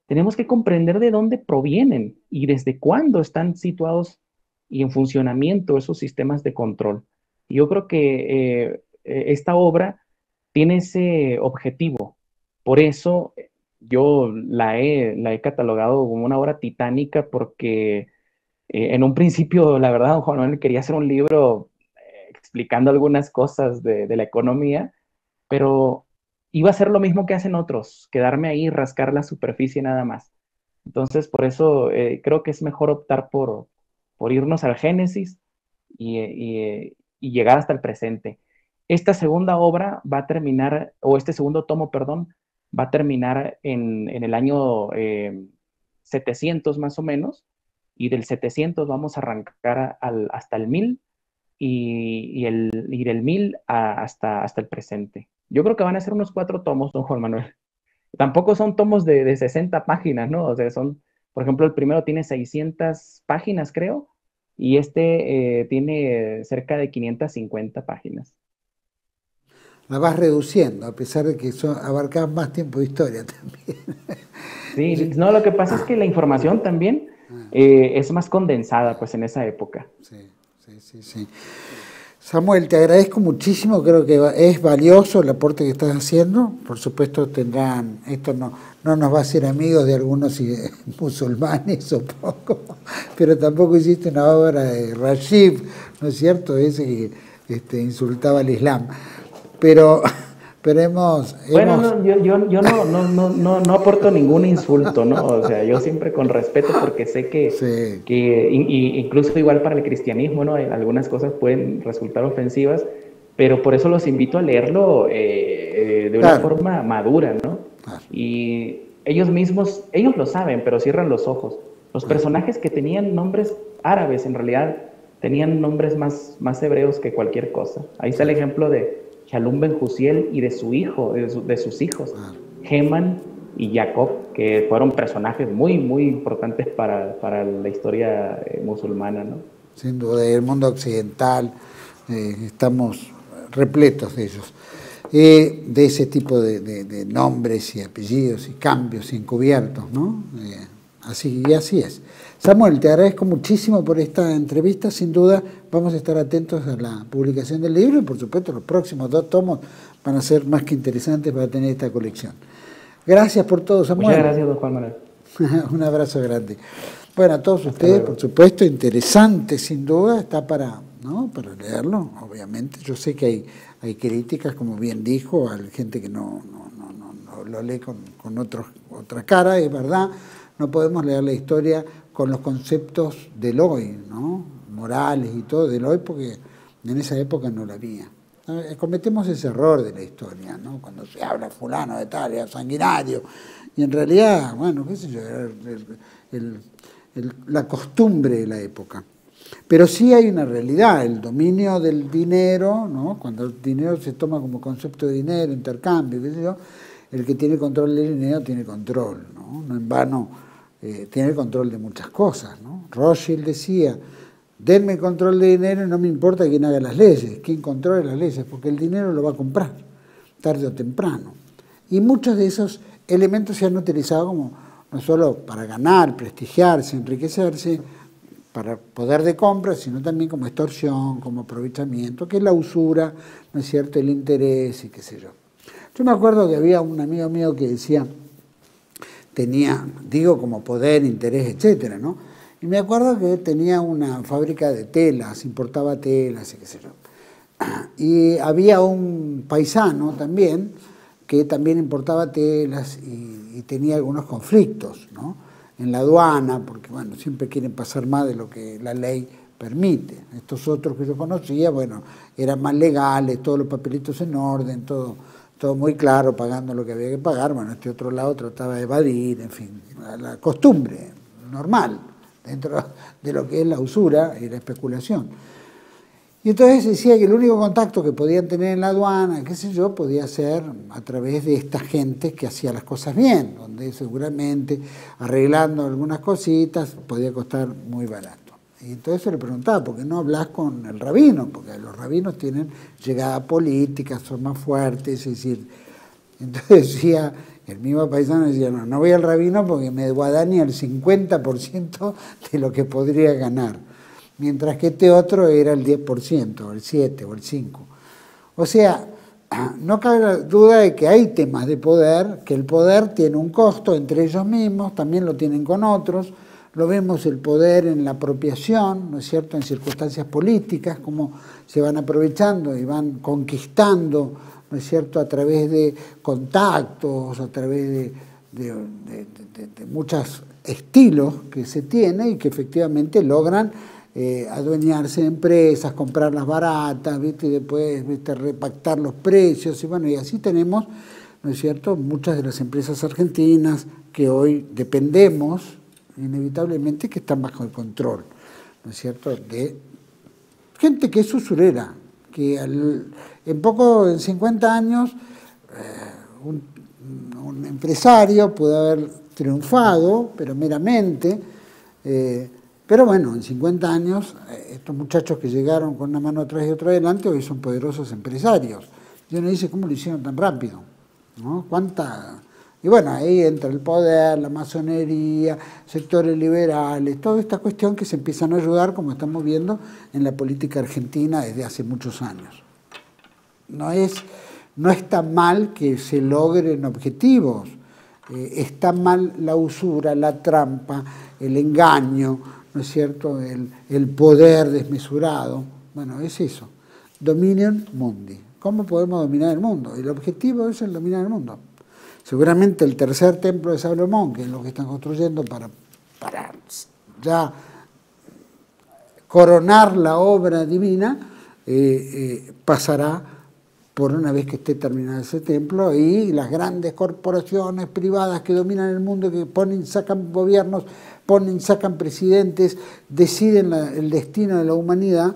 Speaker 3: tenemos que comprender de dónde provienen y desde cuándo están situados y en funcionamiento esos sistemas de control. Y yo creo que esta obra tiene ese objetivo. Por eso yo la he catalogado como una obra titánica porque en un principio, la verdad, don Juan Manuel quería hacer un libro explicando algunas cosas de la economía, pero iba a ser lo mismo que hacen otros, quedarme ahí y rascar la superficie nada más. Entonces, por eso creo que es mejor optar por irnos al Génesis y llegar hasta el presente. Esta segunda obra va a terminar, o este segundo tomo, perdón, va a terminar en el año 700 más o menos, y del 700 vamos a arrancar hasta el 1000 y del 1000 hasta el presente. Yo creo que van a ser unos 4 tomos, don Juan Manuel. Tampoco son tomos de 60 páginas, ¿no? O sea, por ejemplo, el primero tiene 600 páginas, creo, y este tiene cerca de 550 páginas.
Speaker 1: La vas reduciendo, a pesar de que abarcas más tiempo de historia también.
Speaker 3: Sí, no, lo que pasa es que la información también es más condensada, pues, en esa época.
Speaker 1: Sí. Samuel, te agradezco muchísimo, creo que es valioso el aporte que estás haciendo. Por supuesto esto no nos va a hacer amigos de algunos musulmanes o poco, pero tampoco hiciste una obra de Rashid, ¿no es cierto? Ese que insultaba al Islam. Pero
Speaker 3: Bueno, yo no aporto ningún insulto, ¿no? O sea, yo siempre con respeto porque sé que incluso igual para el cristianismo, ¿no? Algunas cosas pueden resultar ofensivas, pero por eso los invito a leerlo de una forma madura, ¿no? Y ellos mismos, ellos lo saben, pero cierran los ojos. Los personajes que tenían nombres árabes, en realidad, tenían nombres más hebreos que cualquier cosa. Ahí está el ejemplo de Shalum Ben Jusiel y de su hijo, de sus hijos, Heman y Jacob, que fueron personajes muy, muy importantes para la historia musulmana, ¿no?
Speaker 1: Sin duda, y el mundo occidental, estamos repletos de ellos, de ese tipo de nombres y apellidos y cambios encubiertos, ¿no? Así es. Samuel, te agradezco muchísimo por esta entrevista. Sin duda vamos a estar atentos a la publicación del libro y por supuesto los próximos 2 tomos van a ser más que interesantes para tener esta colección. Gracias por todo, Samuel.
Speaker 3: Muchas gracias, don Juan Manuel.
Speaker 1: Un abrazo grande. Bueno, a todos ustedes, por supuesto, interesante sin duda, está para leerlo, obviamente. Yo sé que hay críticas, como bien dijo, hay gente que no lo lee con otra cara, es verdad. No podemos leer la historia con los conceptos del hoy, ¿no? Morales y todo del hoy, porque en esa época no la había. Cometemos ese error de la historia, ¿no? Cuando se habla fulano de tal, era sanguinario, y en realidad, bueno, qué sé yo, era la costumbre de la época. Pero sí hay una realidad, el dominio del dinero, ¿no? Cuando el dinero se toma como concepto de dinero, intercambio, qué sé yo, el que tiene control del dinero tiene control, ¿no? No en vano tiene control de muchas cosas, ¿no? Rothschild decía, denme el control de dinero y no me importa quién haga las leyes, quién controle las leyes, porque el dinero lo va a comprar, tarde o temprano. Y muchos de esos elementos se han utilizado como no solo para ganar, prestigiarse, enriquecerse, para poder de compra, sino también como extorsión, como aprovechamiento, que es la usura, ¿no es cierto?, el interés y qué sé yo. Yo me acuerdo que había un amigo mío que decía, tenía, digo, como poder, interés, etcétera, ¿no? Y me acuerdo que tenía una fábrica de telas, importaba telas y qué sé yo. Y había un paisano también, que también importaba telas y tenía algunos conflictos, ¿no? En la aduana, porque bueno, siempre quieren pasar más de lo que la ley permite. Estos otros que yo conocía, bueno, eran más legales, todos los papelitos en orden, todo muy claro, pagando lo que había que pagar. Bueno, este otro lado trataba de evadir, en fin, la costumbre normal dentro de lo que es la usura y la especulación. Y entonces decía que el único contacto que podían tener en la aduana, qué sé yo, podía ser a través de esta gente que hacía las cosas bien, donde seguramente arreglando algunas cositas podía costar muy barato. Y entonces se le preguntaba, ¿por qué no hablas con el rabino? Porque los rabinos tienen llegada política, son más fuertes, es decir, entonces decía, el mismo paisano decía, no voy al rabino porque me guadaña el 50% de lo que podría ganar, mientras que este otro era el 10%, o el 7%, o el 5%. O sea, no cabe duda de que hay temas de poder, que el poder tiene un costo entre ellos mismos, también lo tienen con otros. Lo vemos el poder en la apropiación, ¿no es cierto?, en circunstancias políticas, cómo se van aprovechando y van conquistando, ¿no es cierto?, a través de contactos, a través de muchos estilos que se tiene y que efectivamente logran adueñarse de empresas, comprarlas baratas, ¿viste?, y después, ¿viste?, repactar los precios, y bueno, y así tenemos, ¿no es cierto?, muchas de las empresas argentinas que hoy dependemos, inevitablemente, que están bajo el control, ¿no es cierto?, de gente que es usurera, que en 50 años un empresario puede haber triunfado, pero meramente, pero bueno, en 50 años estos muchachos que llegaron con una mano atrás y otra adelante hoy son poderosos empresarios. Y uno dice, ¿cómo lo hicieron tan rápido? ¿No? Y bueno, ahí entra el poder, la masonería, sectores liberales, toda esta cuestión que se empiezan a ayudar, como estamos viendo en la política argentina desde hace muchos años. No está mal que se logren objetivos, está mal la usura, la trampa, el engaño, ¿no es cierto?, el poder desmesurado. Bueno, es eso, Dominion Mundi. ¿Cómo podemos dominar el mundo? El objetivo es el dominar el mundo. Seguramente el tercer templo de Salomón, que es lo que están construyendo para ya coronar la obra divina, pasará por una vez que esté terminado ese templo, y las grandes corporaciones privadas que dominan el mundo, que sacan gobiernos, sacan presidentes, deciden el destino de la humanidad,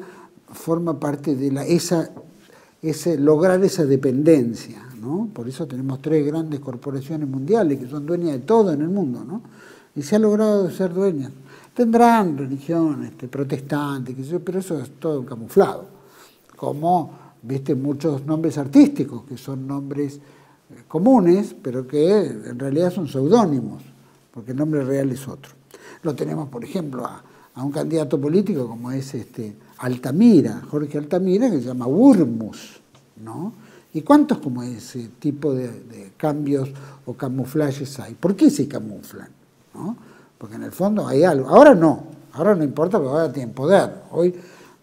Speaker 1: forma parte de lograr esa dependencia, ¿no? Por eso tenemos 3 grandes corporaciones mundiales que son dueñas de todo en el mundo, ¿no? Y se ha logrado ser dueñas. Tendrán religión protestante, pero eso es todo camuflado. Como, viste, muchos nombres artísticos, que son nombres comunes, pero que en realidad son seudónimos, porque el nombre real es otro. Lo tenemos, por ejemplo, a un candidato político como es Altamira, Jorge Altamira, que se llama Wurmus, ¿no? ¿Y cuántos como ese tipo de cambios o camuflajes hay? ¿Por qué se camuflan? ¿No? Porque en el fondo hay algo. Ahora no importa, porque ahora tienen poder. Hoy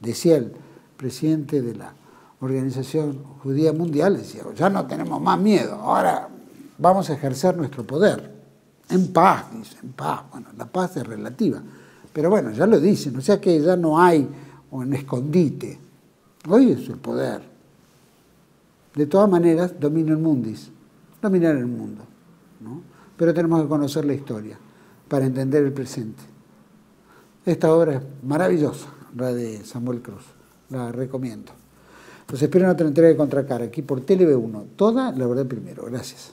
Speaker 1: decía el presidente de la Organización Judía Mundial, decía, ya no tenemos más miedo, ahora vamos a ejercer nuestro poder. En paz, dice, en paz. Bueno, la paz es relativa. Pero bueno, ya lo dicen, o sea que ya no hay un escondite. Hoy es el poder. De todas maneras, Dominion Mundis, dominar el mundo, ¿no? Pero tenemos que conocer la historia para entender el presente. Esta obra es maravillosa, la de Samuel Cruz, la recomiendo. Los espero en otra entrega de Contracara, aquí por TLV1, toda la verdad primero. Gracias.